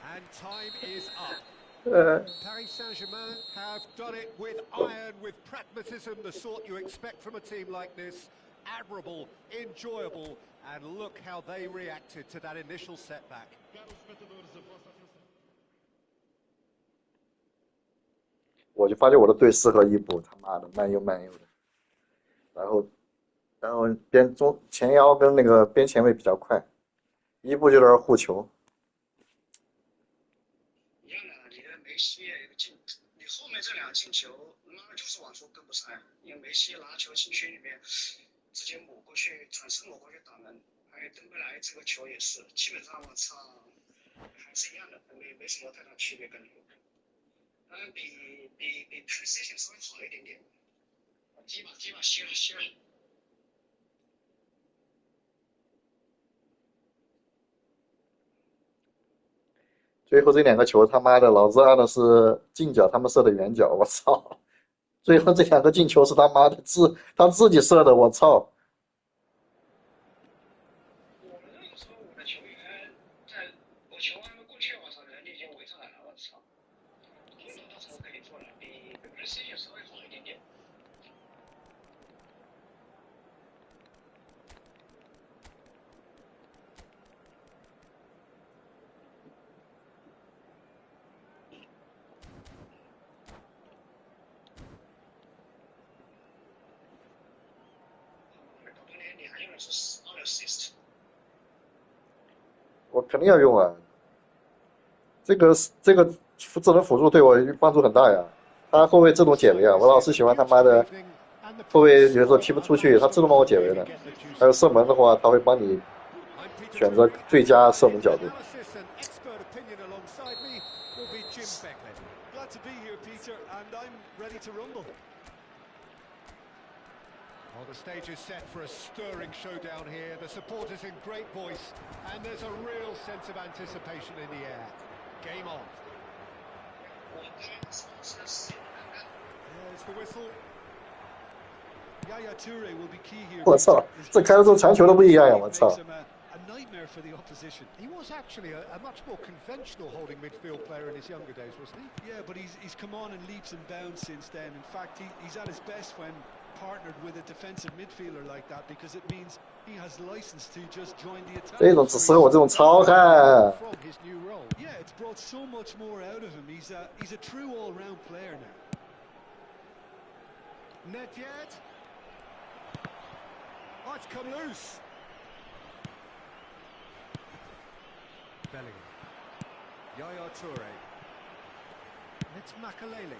And time is up. 呃， Paris Saint-Germain have done it with iron, with pragmatism, the sort you expect from a team like this. Admirable, enjoyable, and look how they reacted to that initial setback. Caros espectadores, a vossa atenção. 我就发觉我的队适合伊布，他妈的慢悠慢悠的，然后边中前腰跟那个边前卫比较快，伊布就在那儿护球。一样的，你的梅西也有个进，你后面这两进球，妈就是往出跟不上，因为梅西拿球禁区里面直接抹过去，转身抹过去打门，还有登贝莱这个球也是，基本上我操还是一样的，没什么太大区别跟你。当然比 PlayStation 稍微好一点点，几把歇了。最后这两个球他妈的，老子按的是近角，他们射的远角，我操！最后这两个进球是他妈的他自己射的，我操！我们那个时候我的球员在我球还没过去，我操，人家已经围上来了，我操！挺多时候可以做的，比 PlayStation 稍微好一点点。搞半天你还用的是2 assist。我肯定要用啊！这个智能辅助对我帮助很大呀。他后卫自动解围啊，我老是喜欢他妈的后卫，有时候踢不出去，他自动帮我解围的。还有射门的话，他会帮你选择最佳射门角度。 Glad to be here, Peter, and I'm ready to rumble. Well, the stage is set for a stirring showdown here. The supporters in great voice, and there's a real sense of anticipation in the air. Game on. There's the whistle. Yaya Toure will be key here. 我操，这开的时候传球都不一样呀！我操。 Makes him a nightmare for the opposition. He was actually a much more conventional holding midfield player in his younger days, wasn't he? Yeah, but he's come on in leaps and bounds since then. In fact, he's at his best when partnered with a defensive midfielder like that, because it means he has license to just join the attack. 这种只适合我这种糙汉。 From his new role. Yeah, it's brought so much more out of him. He's a true all-round player now. Nedved. Oh, it's come loose. Bellingham. Yaya Toure. And it's Makaleli.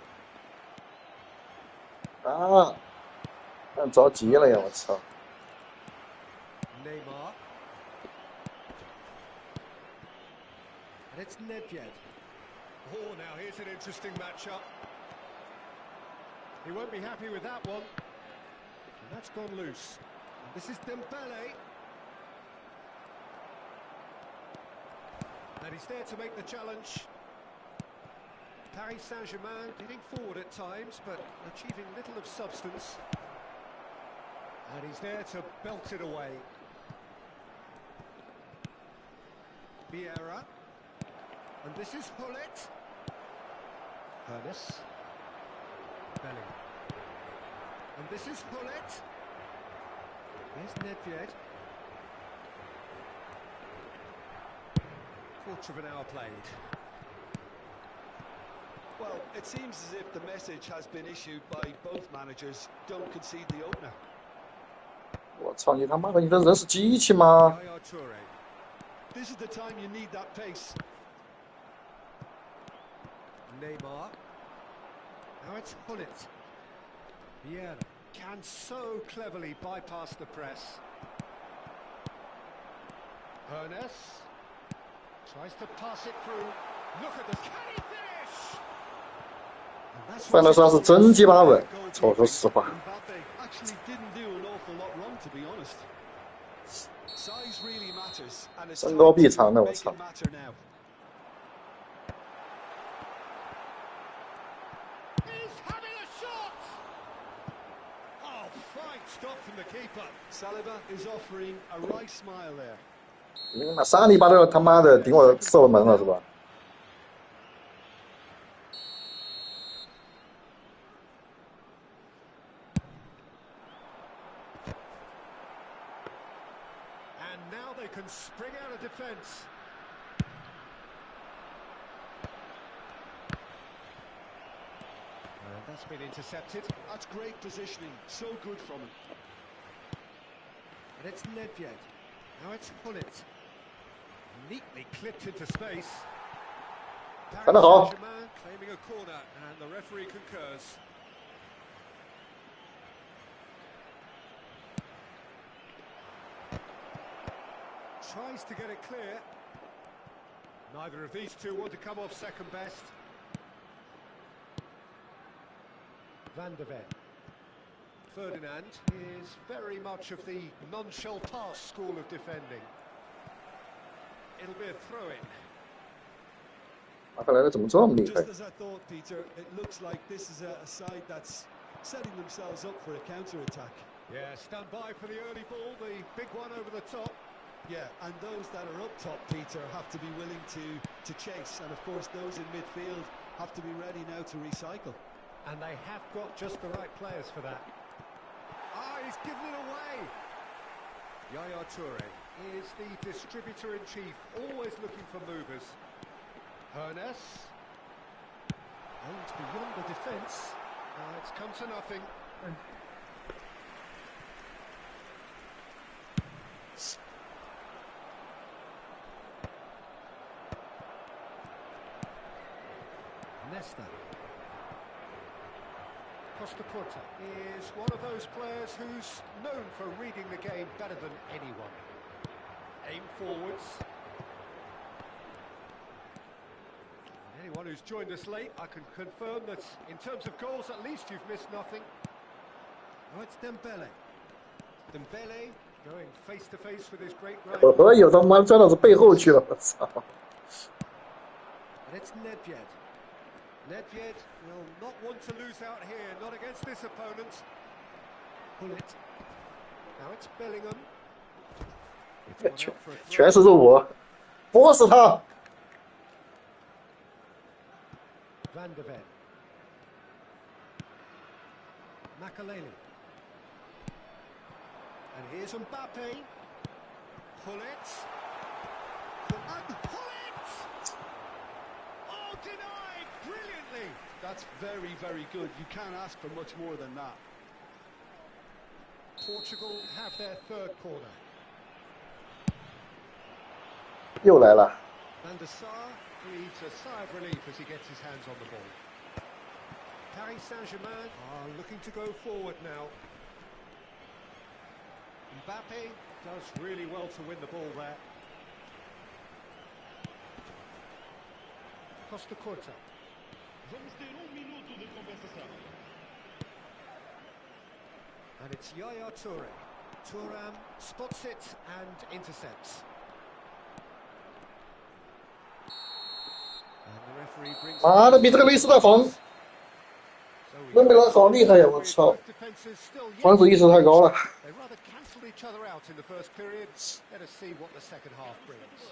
啊，看着急了呀！我操。 Neymar. And it's Nedved. Oh, now here's an interesting matchup. He won't be happy with that one. And that's gone loose. And this is Dembele. And he's there to make the challenge. Paris Saint-Germain getting forward at times, but achieving little of substance. And he's there to belt it away. Vieira. And this is Hullet. Ernest. Bellingham. And this is Hullet. There's Nedved. Quarter of an hour played. Well, it seems as if the message has been issued by both managers. Don't concede the opener. 我操你他妈的，你这人是机器吗？ Yaya Toure. This is the time you need that pace. Neymar. Now it's Hullet. Vieira can so cleverly bypass the press. Ernest tries to pass it through. Look at this. Can he finish? And that's 范德萨是真鸡巴稳，我说实话。 Mbappe actually didn't do an awful lot wrong, to be honest. Size really matters, and it's 身高 time 臂长的， to 我 make 操 it！ matter now. He's having a shot! Oh, fine stop from the keeper. Saliba is offering a wry smile there. 你妈沙利巴都要他妈的顶我射门了是吧？ And now they can spring out of defence. And that's been intercepted. That's great positioning, so good from him. And it's Nedved. Now it's Hullet. Neatly clipped into space. Paris 看得好。 Saint-Germain claiming a corner, and the referee concurs. Tries to get it clear. Neither of these two want to come off second best. Van de Ven. Ferdinand is very much of the non-shell pass school of defending. It'll be a throw-in. 马克莱的怎么这么厉害 Just？ as I thought, Peter, it looks like this is a side that's setting themselves up for a counter-attack. Yeah, stand by for the early ball, the big one over the top. Yeah, and those that are up top, Peter, have to be willing to chase. And of course, those in midfield have to be ready now to recycle. And they have got just the right players for that. Ah, he's given it away. Yaya Toure is the distributor-in-chief, always looking for movers. Ernest. Aims beyond the defence. It's come to nothing. Nesta. Costa Curta is one of those players who's known for reading the game better than anyone. Aim forwards. Anyone who's joined us late, I can confirm that in terms of goals, at least you've missed nothing. Oh, it's Dembele. Dembele going face to face with his great 可 rival. 和有他妈钻到是背后去了，我操！ And it's Nedved. Nedved will not want to lose out here, not against this opponent. Pull it. Now it's Bellingham. It's gone 全 out for a throw. 全是我，波死他！ Van de Ven. Makaleli. And here's Mbappe. Pull it. And pull it! Oh, denied! Brilliantly! That's very, very good. You can't ask for much more than that. Portugal have their third corner. 又来了， Van der Sar breathes a sigh of relief as he gets his hands on the ball. Paris Saint-Germain are looking to go forward now. Mbappe does really well to win the ball there. Costa Curta. Vamos ter minuto de compensação. And it's Yaya Toure. Thuram spots it and intercepts. And the referee brings 妈的，比这个雷斯特防 So we 温贝莱好厉害呀！我操， both defenses still yet 防守意识太高了。 They rather cancelled each other out in the first period. Let us see what the second half brings.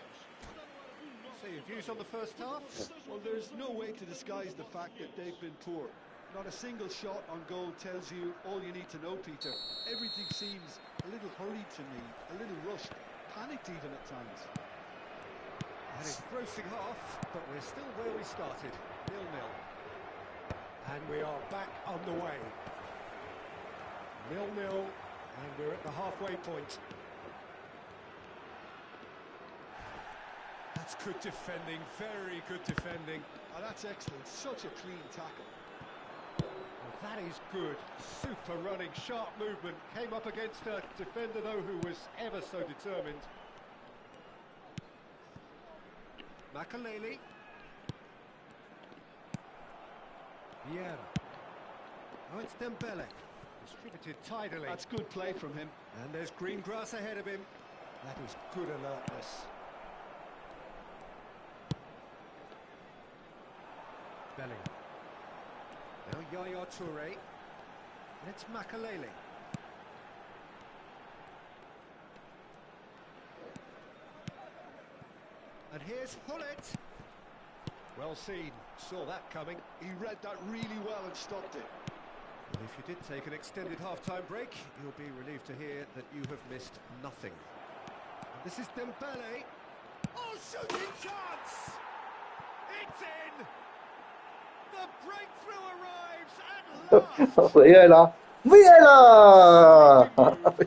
So your views on the first half? Well, there's no way to disguise the fact that they've been poor. Not a single shot on goal tells you all you need to know, Peter. Everything seems a little hurried to me, a little rushed, panicked even at times. That is grossing half, but we're still where we started, 0-0. And we are back underway. 0-0, and we're at the halfway point. That's good defending, very good defending. Oh, that's excellent, such a clean tackle. Well, that is good, super running, sharp movement. Came up against a defender, though, who was ever so determined. Makaleli. Vieira. Oh, it's Dembele. Distributed tidily. That's good play from him. And there's green grass ahead of him. That is good alertness. Bellingham. Now Yaya Toure. And it's Makaleli. And here's Hullet. Well seen, saw that coming. He read that really well and stopped it. Well, if you did take an extended half-time break, you'll be relieved to hear that you have missed nothing. And this is Dembele. Oh, shooting chance! It's in! The breakthrough arrives at last! 回来了，回来了！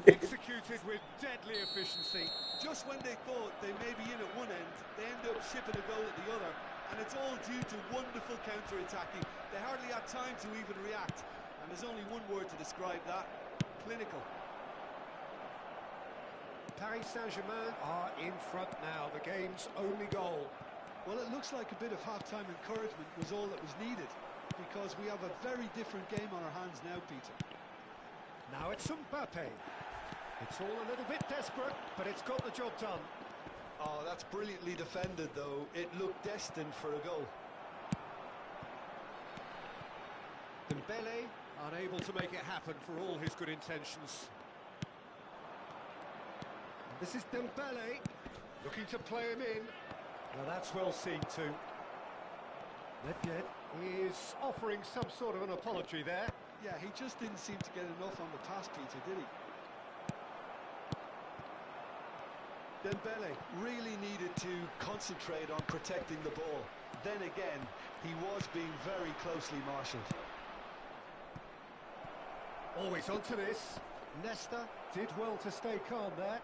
Executed with deadly efficiency. Just when they thought they may be in at one end, they end up shipping a goal at the other, and it's all due to wonderful counter-attacking. They hardly had time to even react, and there's only one word to describe that: clinical. Paris Saint-Germain are in front now, the game's only goal. Well, it looks like a bit of half-time encouragement was all that was needed, because we have a very different game on our hands now, Peter. Now it's Mbappe. It's all a little bit desperate, but it's got the job done. Oh, that's brilliantly defended, though. It looked destined for a goal. Dembele unable to make it happen for all his good intentions. And this is Dembele looking to play him in. Now that's well seen too. Nedved is offering some sort of an apology there. Yeah, he just didn't seem to get enough on the pass, Peter, did he? Dembele really needed to concentrate on protecting the ball. Then again, he was being very closely marshalled. Always onto this. Nesta did well to stay calm there.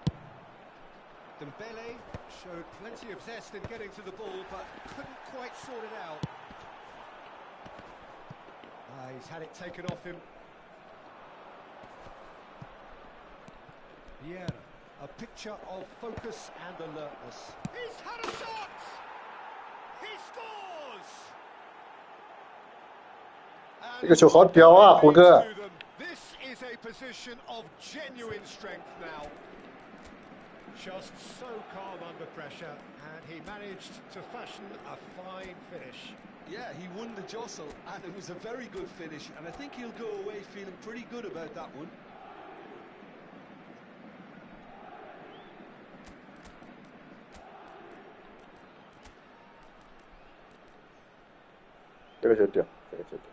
Dembele showed plenty of zest in getting to the ball, but couldn't quite sort it out. He's had it taken off him. Vieira, a picture of focus and alertness. He's had a shot! He scores! 这个球好屌啊，胡哥！ This is a position of genuine strength now. Just so calm under pressure, and he managed to fashion a fine finish. Yeah, he won the jostle, and it was a very good finish, and I think he'll go away feeling pretty good about that one. 这个就屌，这个就屌。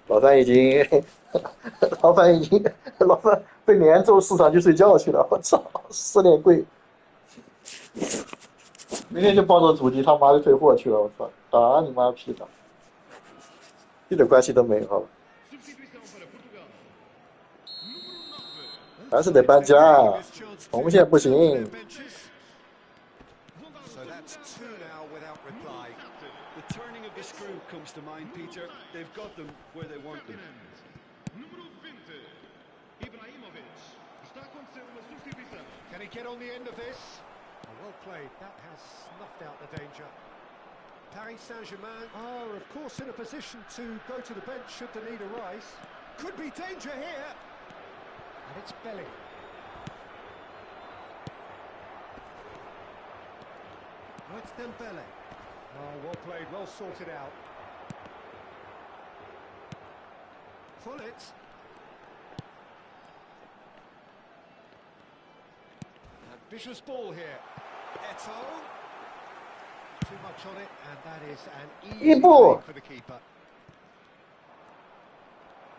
老范已经，老范被连揍市场去睡觉去了，我操，失恋贵。明天就抱着主机他妈就退货去了，我操，打你妈屁的，一点关系都没有，好吧？ Substituição para Portugal. Número 9. 还是得搬家，红线不行。 So that's two now without reply. The turning of the screw comes to mind, Peter. They've got them where they want them. Número 20. Ibrahimovic. Está acontecendo uma substituição. Can he get on the end of this? Well played. That has snuffed out the danger. Paris Saint-Germain are, of course, in a position to go to the bench should the need arise. Could be danger here. And it's Belly. Oh, it's Dembele. Oh, well played, well sorted out. Pullet. Ambitious ball here. Eto. Too much on it, and that is an easy play for the keeper.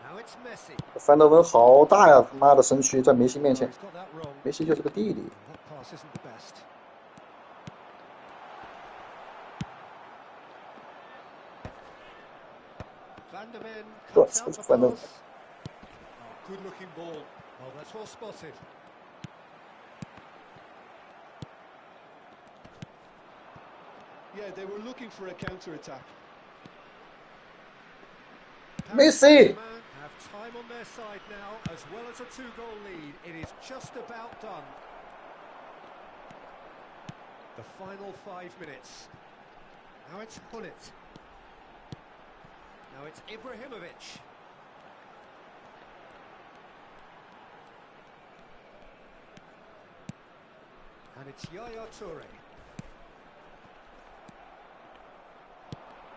Now it's Messi. 范德文好大呀，他妈的身躯在梅西面前， He's got that wrong. 梅西就是个弟弟。 That pass isn't the best. Van der Ven cuts out the Van der Ven. pass. Oh, good-looking ball. Oh, that's well spotted. Yeah, they were looking for a counter-attack. Messi! Have time on their side now, as well as a two-goal lead. It is just about done. The final 5 minutes. Now it's Pullet. Now it's Ibrahimovic. And it's Yaya Toure.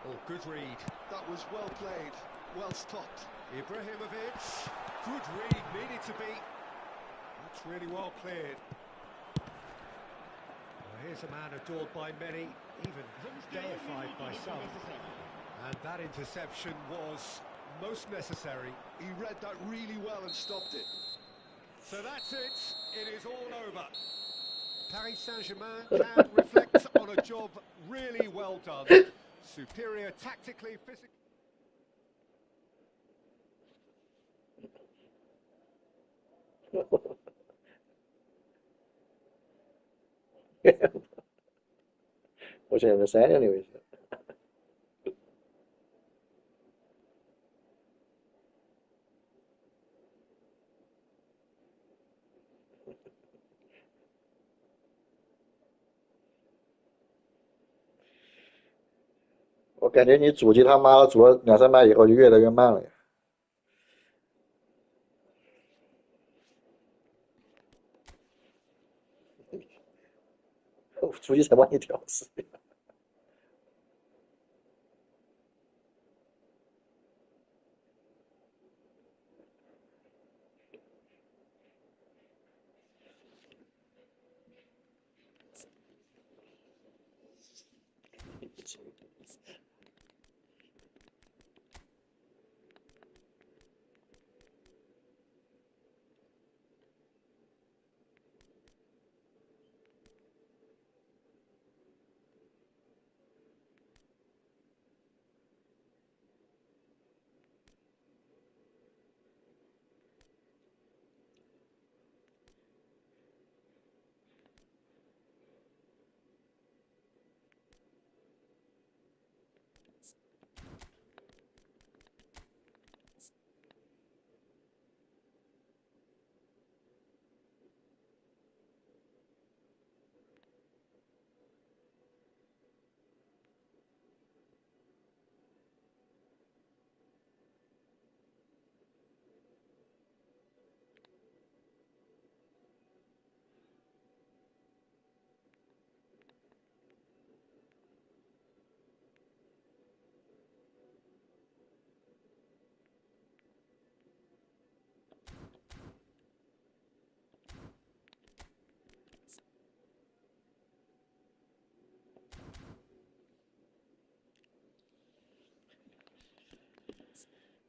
Oh, good read. That was well played, well stopped. Ibrahimovic. Good read, needed to be. That's really well cleared. Well, here's a man adored by many, even deified by some. And that interception was most necessary. He read that really well and stopped it. So that's it. It is all over. Paris Saint-Germain can reflect on a job really well done. Superior tactically, physically.我现在3年的位置。我感觉你主机他妈的组了2、3把以后就越来越慢了呀。我主机才帮你调试。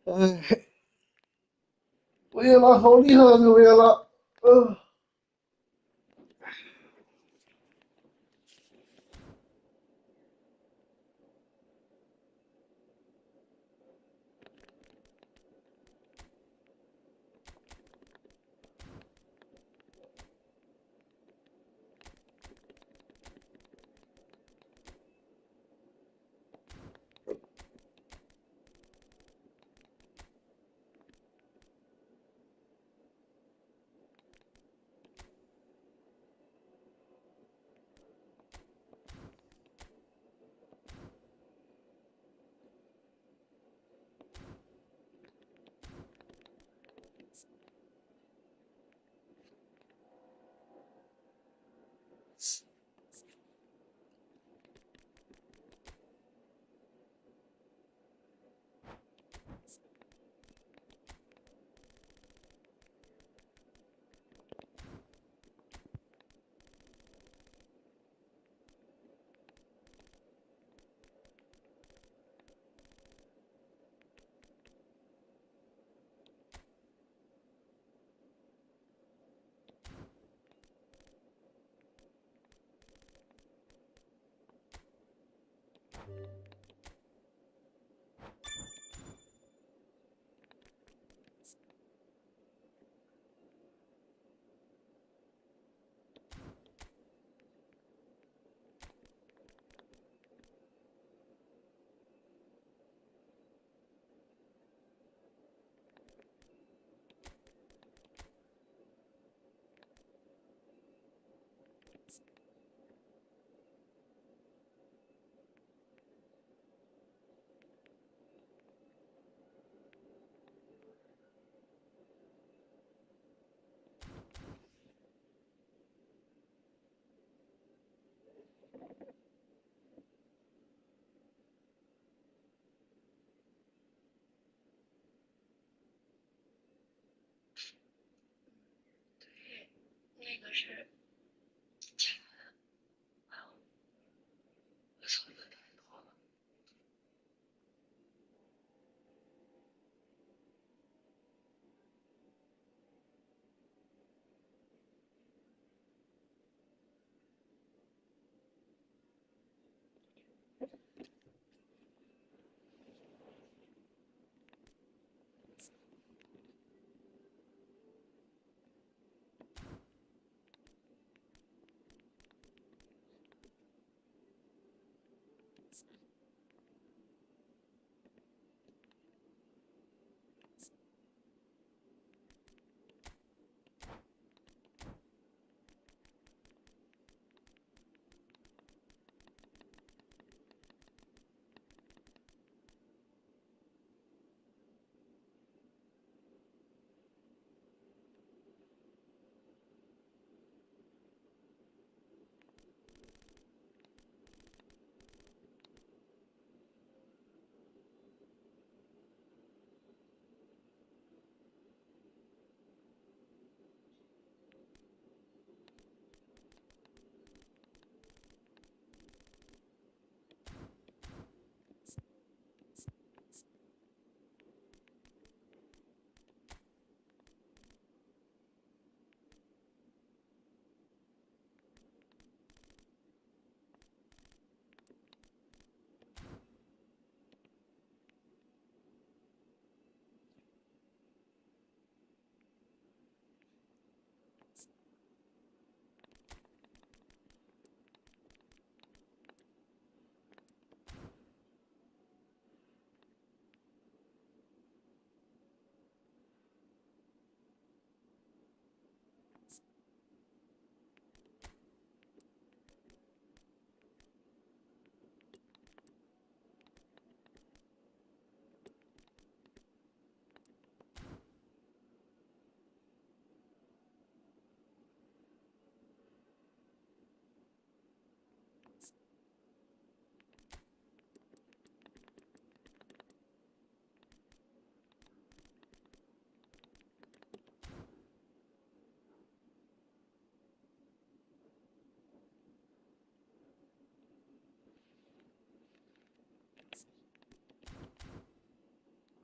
哎，维埃拉好厉害啊！这个维埃拉，那个是假的，我错的太多了。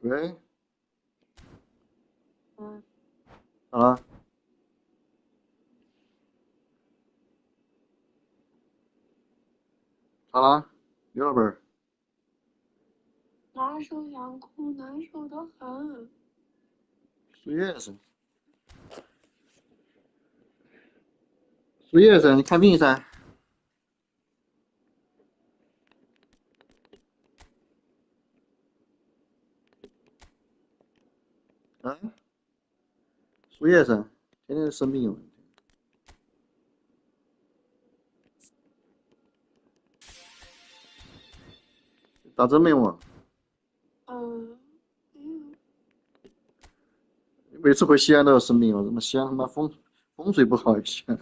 喂，嗯，好了，好了，刘老板，拿手养裤难受的很。树叶子，树叶子，你看病噻。啊，树叶子，天天生病了，打针没用啊？嗯，嗯，每次回西安都要生病，我他妈西安他妈风水不好，西安。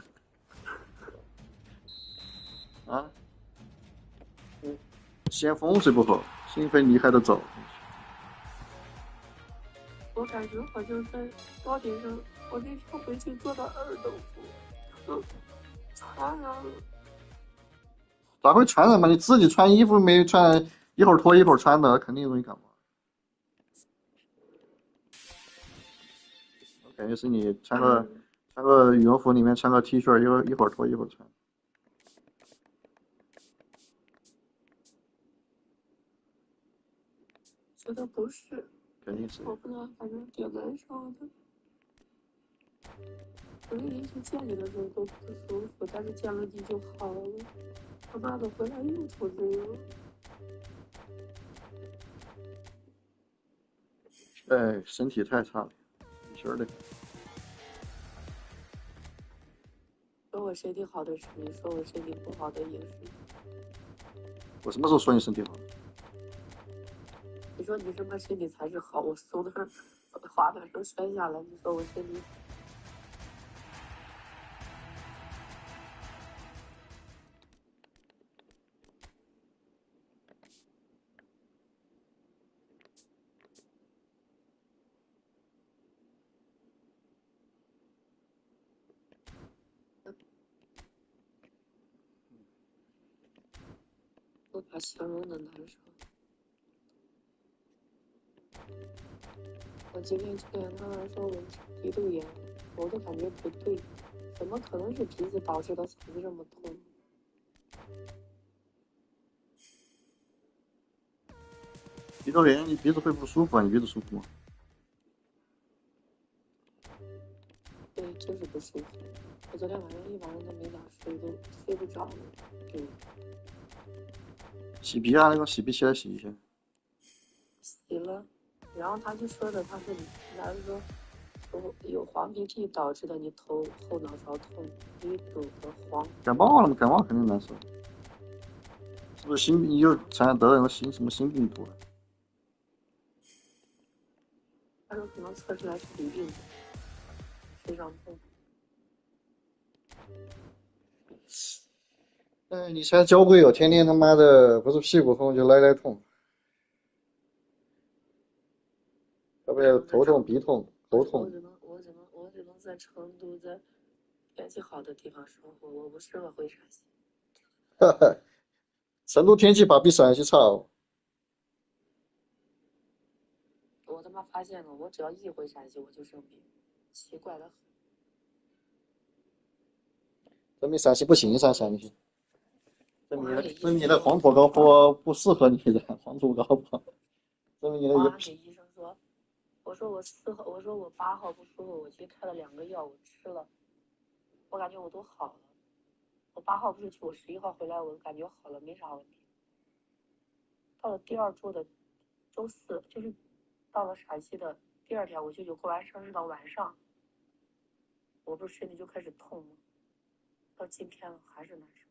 啊，先锋最不好，心肺厉害的早。我感觉好像在高铁上，我那天回去做的二等服都传染了。咋会传染嘛？你自己穿衣服没穿，一会儿脱一会儿穿的，肯定容易感冒。我感觉是你穿个羽绒服里面穿个 T 恤，一会儿脱一会儿穿。觉得不是，肯定是。我不知道，反正挺难受的。我那天去见你的时候都不舒服，但是见了你就好了。他妈的，回来又出这个。哎，身体太差了，没事的。说我身体好的是你，说我身体不好的也是你。我什么时候说你身体好？你说你什么身体才是好？我从那儿滑板上摔下来，你说我身体。无法形容的难受。我今天去跟他们说我鼻窦炎，我都感觉不对，怎么可能是鼻子导致的嗓子这么痛？鼻窦炎，你鼻子会不舒服啊？你鼻子舒服吗？对，就是不舒服。我昨天晚上一晚上都没咋睡，都睡不着了。洗鼻啊，那个洗鼻器来洗一下。洗了，然后他就说的，他说有黄鼻涕导致的，你头后脑勺痛，鼻堵和黄。感冒了嘛，感冒肯定难受。是不是心你又得了什么新病毒了？他说可能测出来是鼻病毒，身上痛。哎，你才娇贵哦，天天他妈的不是屁股痛就来痛，要不要头痛、鼻痛、头痛？我只能在成都，在天气好的地方生活，我不适合回陕西。哈哈，成都天气怕比陕西差哦。我他妈发现了，我只要一回陕西我就生病，奇怪的很。证明陕西不行噻，陕西。证明你的黄土高坡不适合你的黄土高坡。证明你的我还给医生说，我说我8号不舒服，我去开了2个药，我吃了，我感觉我都好了。我8号不是去，我11号回来，我感觉好了，没啥问题。到了第2周的周4，就是到了陕西的第2天，我舅舅过完生日的晚上，我不是身体就开始痛吗？到今天了还是难受。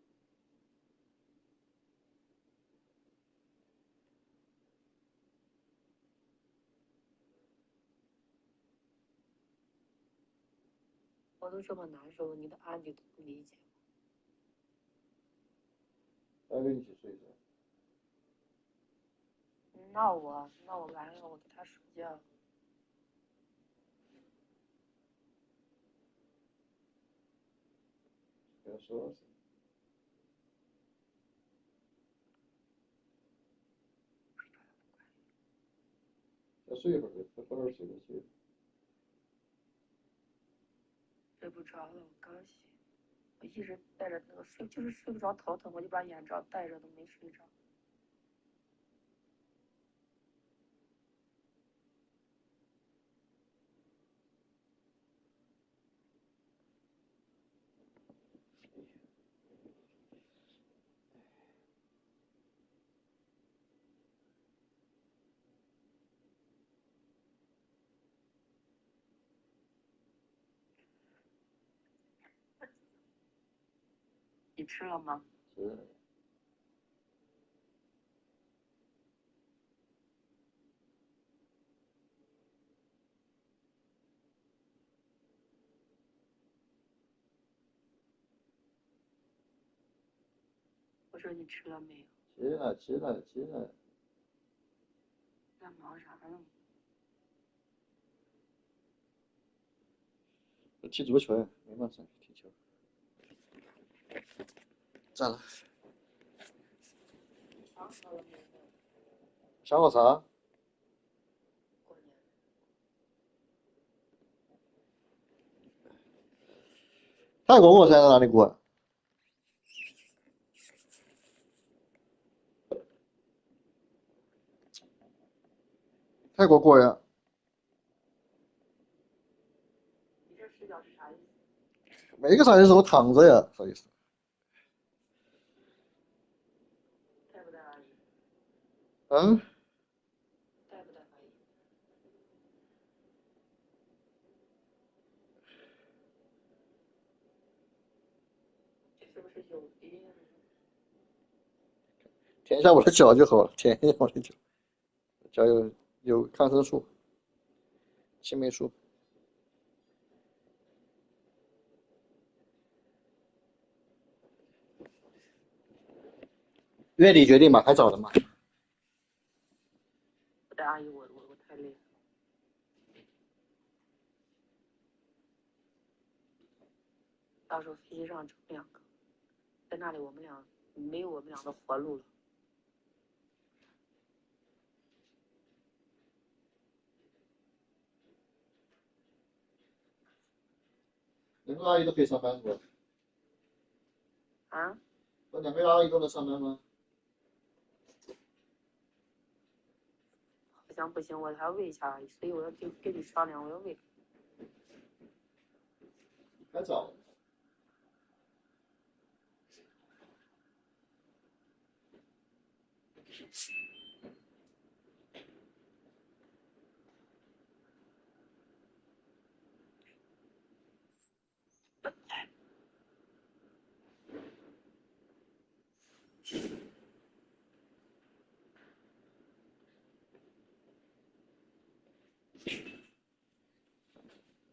我都这么难受了，你的安迪都不理解。安迪几岁？那我完了，我给他暑假。别说是。再睡一会儿，再喝点水再睡。睡不着了，我刚醒，我一直戴着那个就是睡不着头疼，我就把眼罩戴着都没睡着。你吃了吗？是。我说你吃了没有？急了，急了，急了。在忙啥呢？踢足球呀，没嘛事，踢球。咋了？想好了没有？想好啥？过年。泰国过才在哪里过？泰国过呀。你这视角是啥意思？没个啥意思，我躺着呀，啥意思？带不带阿姨？嗯，带不带阿姨？这是不是有病？舔一下我的脚就好了，舔一下我的脚，脚有抗生素、青霉素。月底决定吧，还早的嘛。不带阿姨，我太累了。到时候飞机上整2个，在那里我们俩没有我们俩的活路了。两个阿姨都可以上班是吧？啊？那两个阿姨都能上班吗？好像不行，我还要问一下阿姨，所以我要跟你商量，我要问。还早。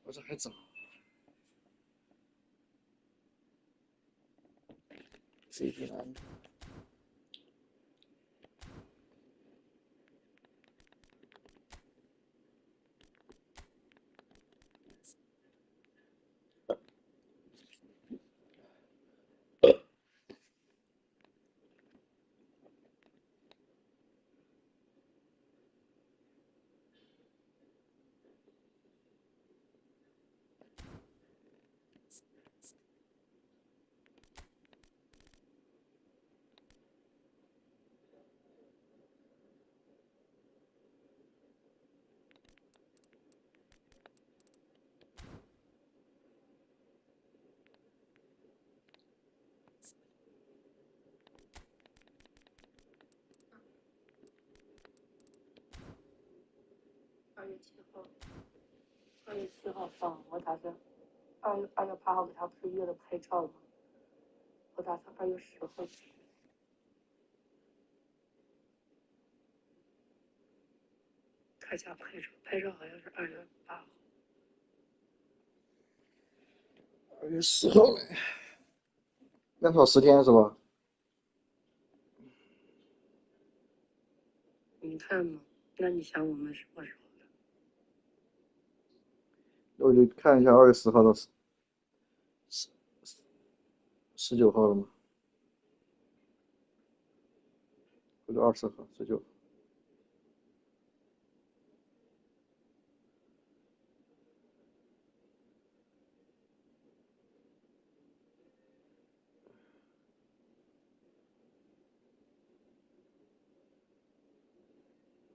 我这还早。飞机来。2月7号放，我打算2月8号给他不是约了拍照吗？我打算2月10号去。看一下拍照好像是2月8号。2月10号嘞，那少10天是吧？你看嘛，那你想我们什么时候的？我就看一下2月10号到19号了吗？或者20号、19号。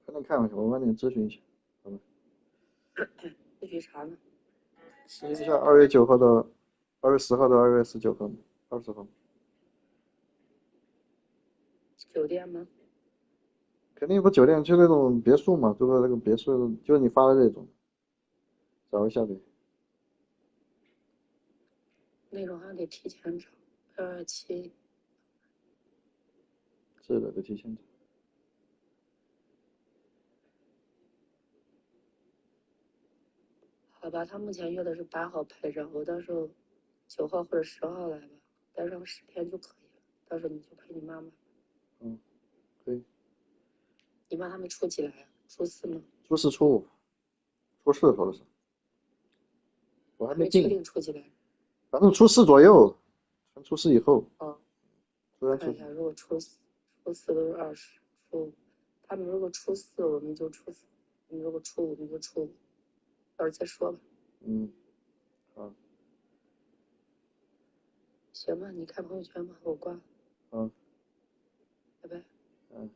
还能看一下，我晚点咨询一下，好吧？咨询啥呢？咨询一下2月9号到2月10号到2月19号20号。酒店吗？肯定不酒店，就那种别墅嘛，就说那个别墅，就是你发的这种，找一下呗。那种还得提前找，227。是的，得提前找。好吧，他目前约的是8号拍照，我到时候9号或者10号来吧，待上10天就可以了。到时候你就陪你妈妈。嗯，可以。你妈他们初几来啊？初4吗？初4、初5、初4说的是，我还没没确定，定初几来。反正初4左右，初4以后，哦，突然看一下，如果初4都是20，初5，他们如果初4，我们就初4；我们如果初5，我们就初5，到时候再说吧。嗯，好，行吧，你看朋友圈吧，我挂了。嗯，拜拜。嗯。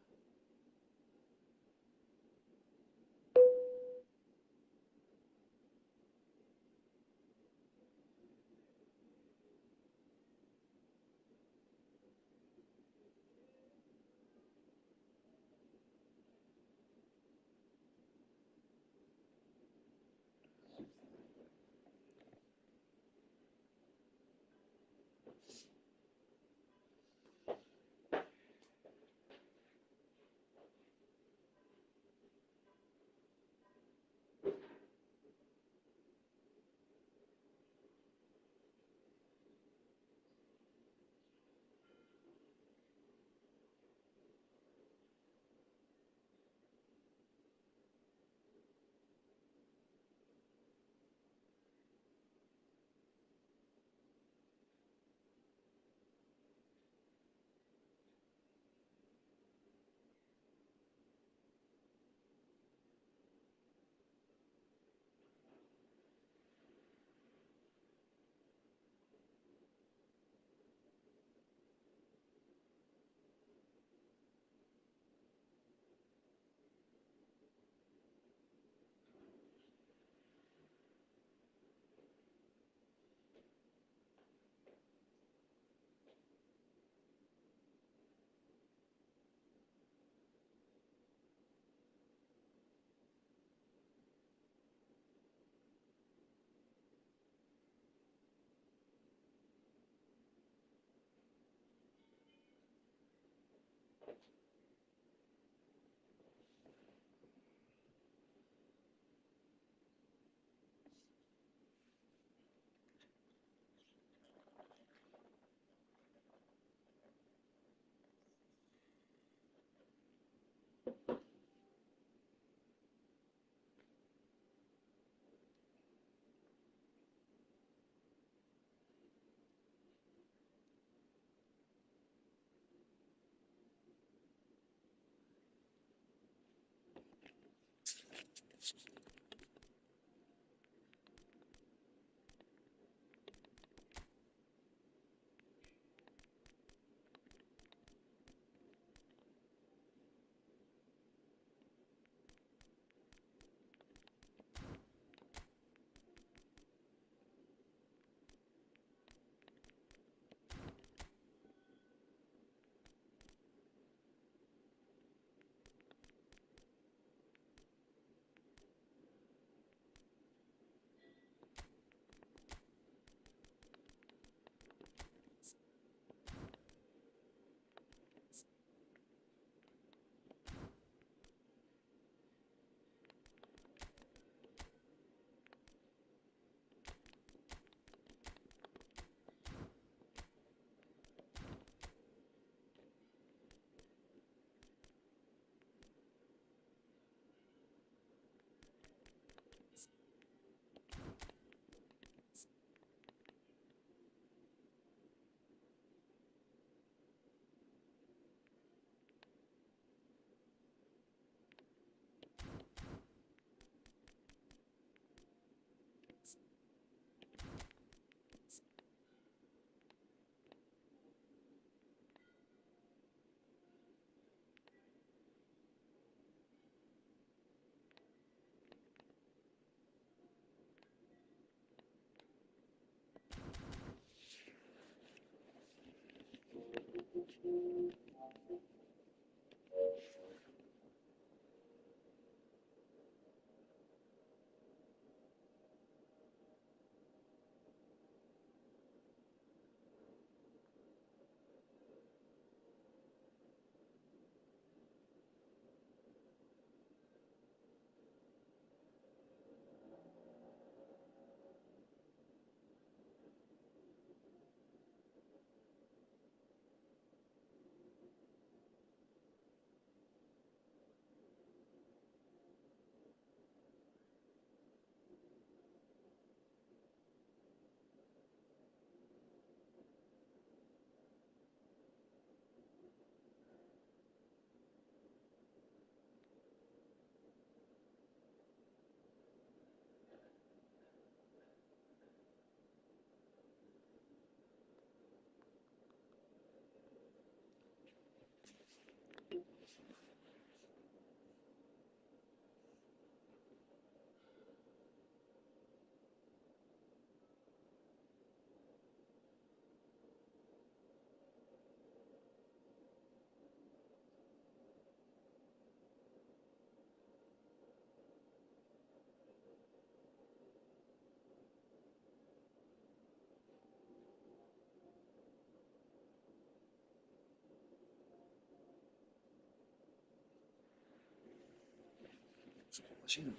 心。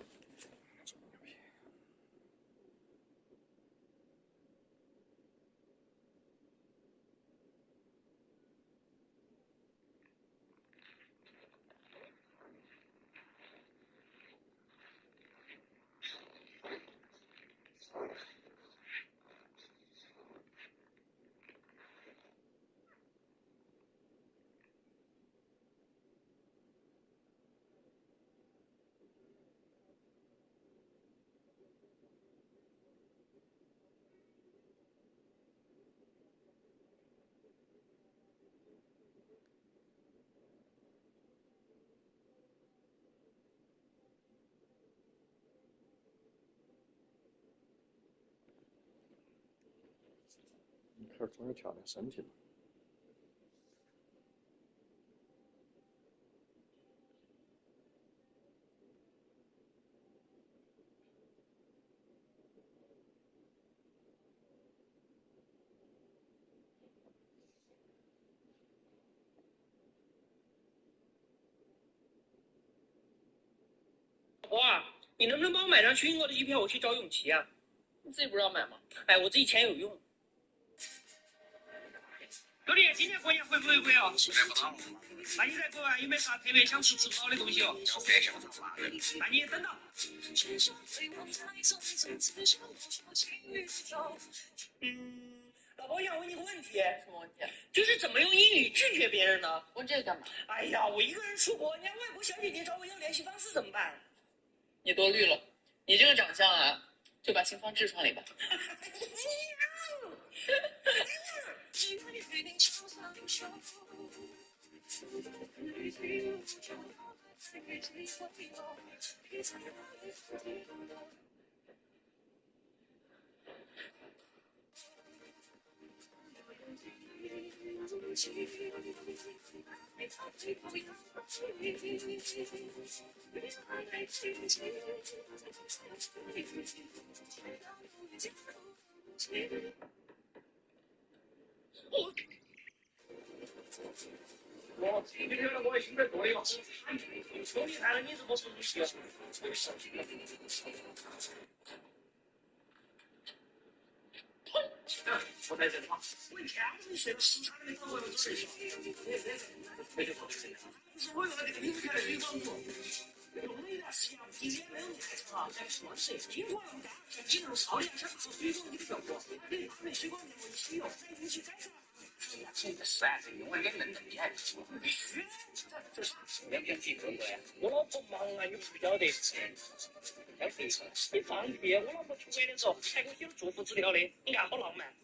开始终于调练身体了。哇，你能不能帮我买张去英国的机票？我去找永琪啊。你自己不知道买吗？哎，我自己钱有用。兄弟，今年过年回不回国啊？来不到。那你在国外有没有啥特别想吃不到的东西哦？要飞香肠嘛。那你等到。老婆，我想问你个问题。什么问题？就是怎么用英语拒绝别人呢？问这个干嘛？哎呀，我一个人出国，人家外国小姐姐找我要联系方式怎么办？你多虑了，你这个长相啊，就把心放痔疮里吧。我你觉得我应该过的嘛？兄弟看了你这么熟悉，我在这里嘛，我一天都没睡，时差没到我就睡了。我用了这个有钱的水光骨，用了一段时间，今天没有耐成啊，在说谁？听说了干，像你这种少年想靠水光骨的效果，给把那水光骨一起用，再进去改善。真的是啊，这用了点嫩嫩的还不必须，这啥？两天几个月？我老婆忙啊，你不晓得。你放屁！我老婆出轨的时候还给我写了祝福纸条的，你看好浪漫。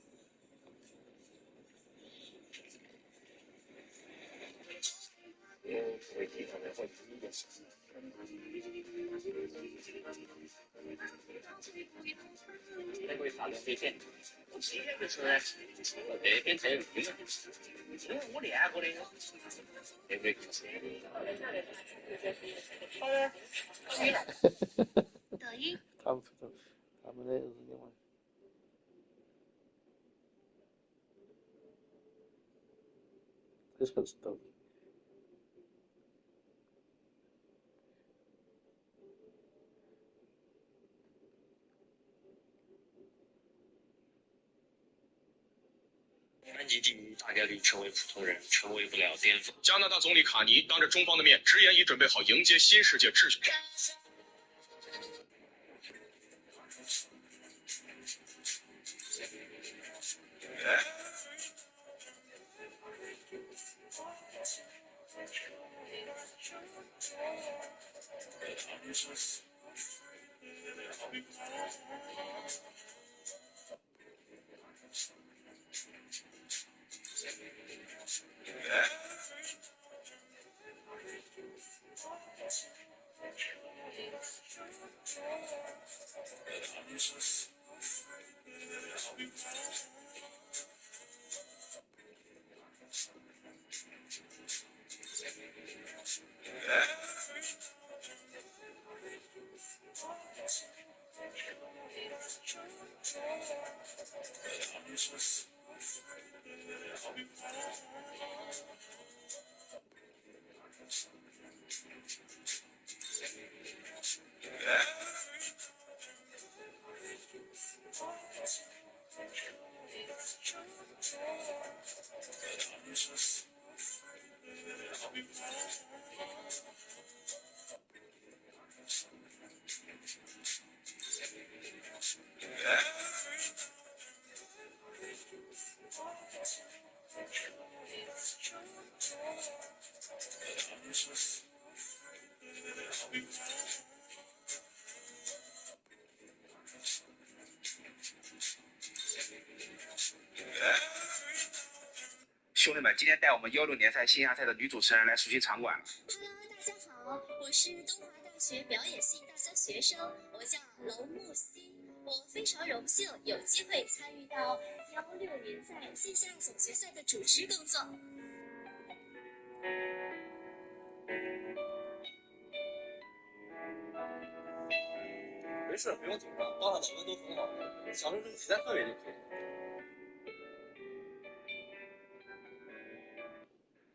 那个啥两天，我今天就是这边这因为我练过的。对对。好的。抖音。他们的日历嘛。这才是抖音。班级第一，大概率成为普通人，成为不了巅峰。加拿大总理卡尼当着中方的面直言已准备好迎接新世界秩序。弟们，今天带我们16联赛新亚赛的女主持人来熟悉场馆了。Hello，大家好，我是东华大学表演系大三学生，我叫娄木希。我非常荣幸有机会参与到16联赛线下总决赛的主持工作。没事，不用紧张，报上打分都很好，享受这个比赛氛围就可以了。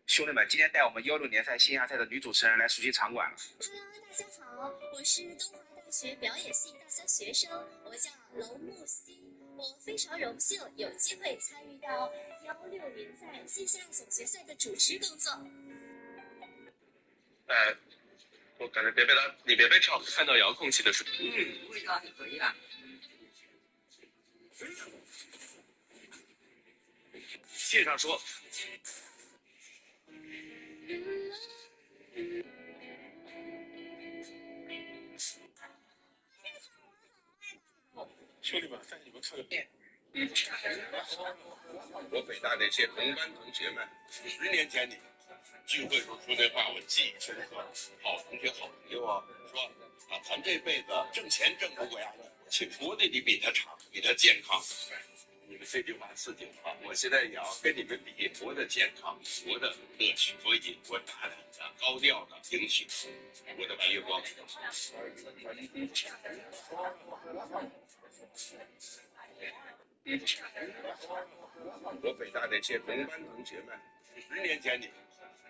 兄弟们，今天带我们16联赛新亚赛的女主持人来熟悉场馆了。Hello，大家好，我是东华大学表演系大三学生，我叫娄木希。我非常荣幸有机会参与到16联赛线下总决赛的主持工作。我感觉你别被跳，看到遥控器的时候，味道还可以啊。线上说。兄弟们，带你们看个电影。我北大那些同班同学们，10年前你聚会时候说那话我记忆深刻。好同学好朋友啊，说啊，咱这辈子挣钱挣不过呀，去活得比他长，比他健康。你们这句话刺激我，我现在也要跟你们比，活得健康，活得乐趣，所以我大胆的、高调的迎娶我的白月光。我北大那些同班同学们，10年前你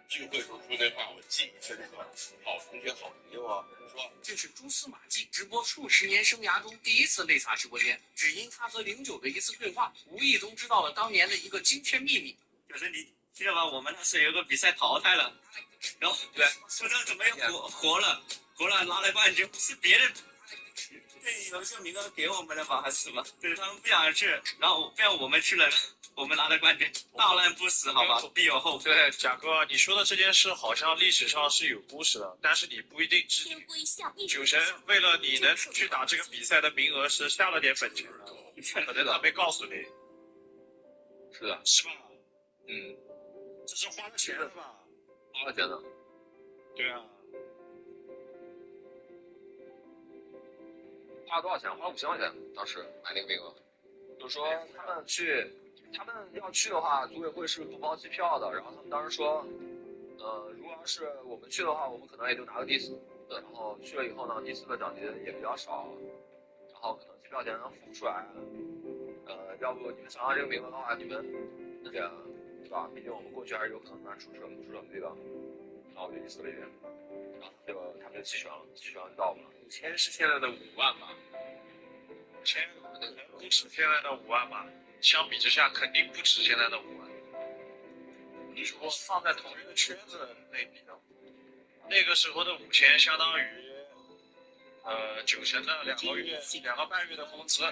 聚会时候说那话我记忆深刻。好同学好朋友啊，说这是蛛丝马迹直播数10年生涯中第一次内插直播间，只因他和09的一次对话，无意中知道了当年的一个惊天秘密。就是你记得吧？我们那时有个比赛淘汰了，然后对，不知道怎么又活了拿了冠军，是别人对有一个名额给我们的吧，还是什么？对他们不想去，然后不让我们去了，我们拿了冠军，大难不死，好吧，必有后福。对，贾哥，你说的这件事好像历史上是有故事的，但是你不一定知道。酒神为了你能去打这个比赛的名额是下了点本钱的，可能他没告诉你。是的，是吧？嗯，这是花了钱的吧？花了钱的。对啊。花了多少钱？花了5000块钱，当时买那个名额。就是说他们要去的话，组委会是不包机票的。然后他们当时说，如果要是我们去的话，我们可能也就拿个第4，然后去了以后呢，第4个奖金也比较少，然后可能机票钱能付不出来。要不你们想要这个名额的话，你们那个是吧？毕竟我们过去还是有可能拿出成绩的。然后我就意思了一遍，然后他们就弃权了，弃权就到我们了。5000是现在的5万吧？5000可能不止现在的5万吧？相比之下，肯定不止现在的5万。你如果放在同一个圈子类比的，那个时候的5000相当于酒神的2个半月的工资。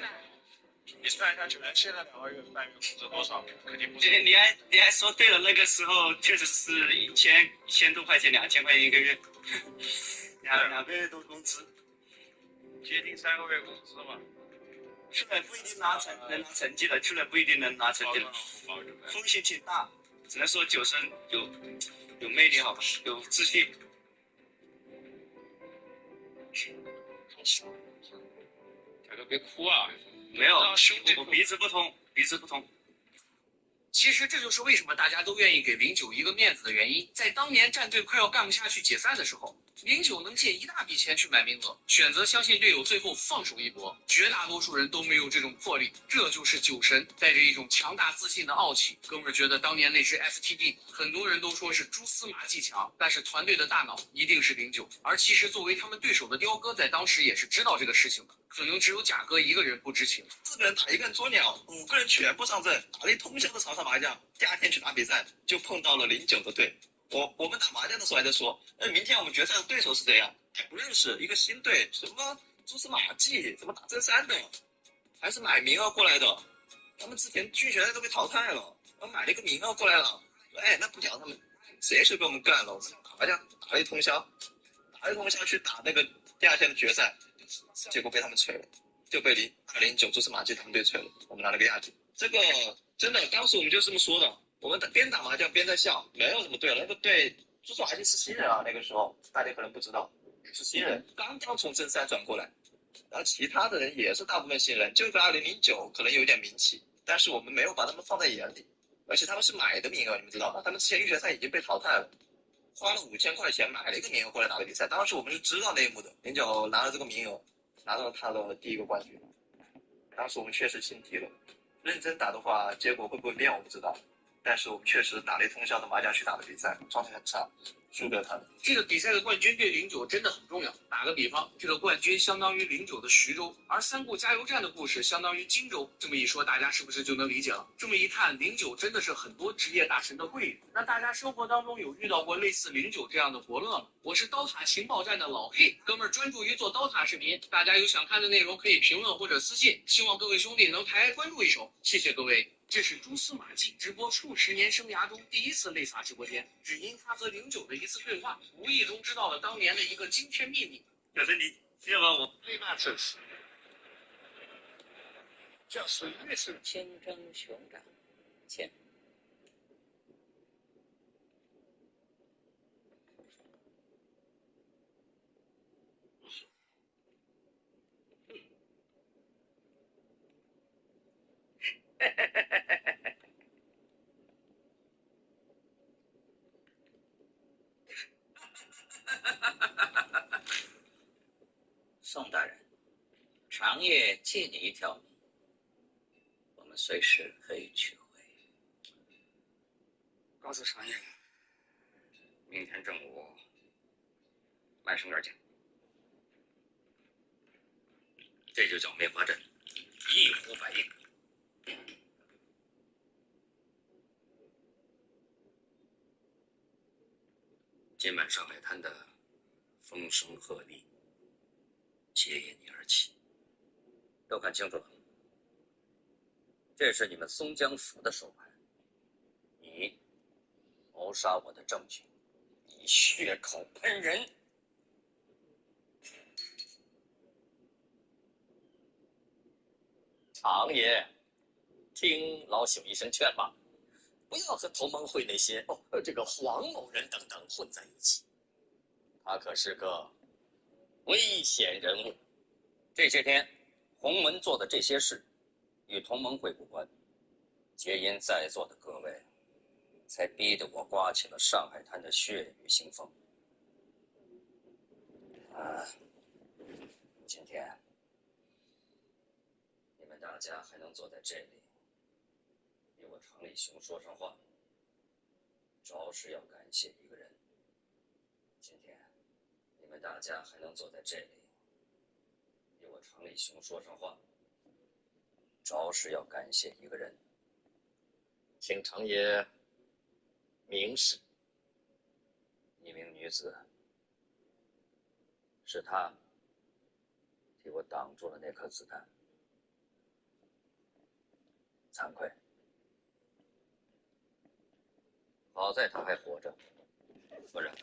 你算一下，酒神现在2个月半月工资多少？肯定不是。你还说对了，那个时候确实是1000多块钱，2000块钱一个月，两个月多工资，接近3个月工资嘛。去了不一定能拿成绩了，去了不一定能拿成绩了，风险挺大，只能说酒神有魅力，好吧，有自信。大哥别哭啊！没有，我鼻子不通。其实这就是为什么大家都愿意给09一个面子的原因。在当年战队快要干不下去解散的时候，09能借一大笔钱去买名额，选择相信队友，最后放手一搏。绝大多数人都没有这种魄力，这就是酒神带着一种强大自信的傲气。哥们儿觉得当年那支 FTD， 很多人都说是蛛丝马迹强，但是团队的大脑一定是09。而其实作为他们对手的雕哥，在当时也是知道这个事情的，可能只有贾哥一个人不知情。4个人打一个人捉鸟，5个人全部上阵，打了一通宵的场上麻将。第二天去打比赛，就碰到了09的队。我们打麻将的时候还在说，明天我们决赛的对手是谁呀？还不认识，一个新队，什么蛛丝马迹，怎么打真三的，还是买名额过来的。他们之前去决赛都被淘汰了，我买了一个名额过来了。那不讲他们，谁是被我们干了？我们打麻将打了一通宵去打那个第二天的决赛，结果被他们吹了，就被209蛛丝马迹他们队吹了，我们拿了个亚军。这个真的，当时我们就这么说的。我们边打麻将边在笑，没有什么队了。那个队朱总还是新人啊，那个时候大家可能不知道，是新人，刚刚从正赛转过来。然后其他的人也是大部分新人，就在2009可能有点名气，但是我们没有把他们放在眼里，而且他们是买的名额，你们知道吗？他们之前预选赛已经被淘汰了，花了5000块钱买了一个名额过来打的比赛。当时我们是知道内幕的，09拿了这个名额，拿到了他的第一个冠军。当时我们确实心提了，认真打的话，结果会不会变我不知道，但是我们确实打雷通宵的麻将去打的比赛，状态很差，输给了他们。这个比赛的冠军对09真的很重要。打个比方，这个冠军相当于09的徐州，而三顾加油站的故事相当于荆州。这么一说，大家是不是就能理解了？这么一看，09真的是很多职业大神的贵人。那大家生活当中有遇到过类似09这样的伯乐吗？我是刀塔情报站的老黑，哥们儿专注于做刀塔视频，大家有想看的内容可以评论或者私信，希望各位兄弟能抬关注一手，谢谢各位。这是蛛丝马迹直播数10年生涯中第一次内撒直播间，只因他和09的一次对话，无意中知道了当年的一个惊天秘密。可是你借了我最大城市，就是越是清蒸熊掌，切。宋大人，长夜借你一条命，我们随时可以取回。告诉长夜，明天正午来生院见。这就叫梅花阵，一呼百应。今晚上海滩的风声鹤唳，皆因你而起。都看清楚了，这是你们松江府的手段，你谋杀我的证据，你血口喷人。长爷，听老朽一声劝吧，不要和同盟会那些这个黄某人等等混在一起，他可是个危险人物。这些天洪门做的这些事与同盟会无关，皆因在座的各位才逼得我刮起了上海滩的血雨腥风。今天你们大家还能坐在这里与我常理兄说上话，着实要感谢一个人。今天你们大家还能坐在这里与我常理兄说上话，着实要感谢一个人。请长爷明示。一名女子，是她替我挡住了那颗子弹，惭愧。好在她还活着，不然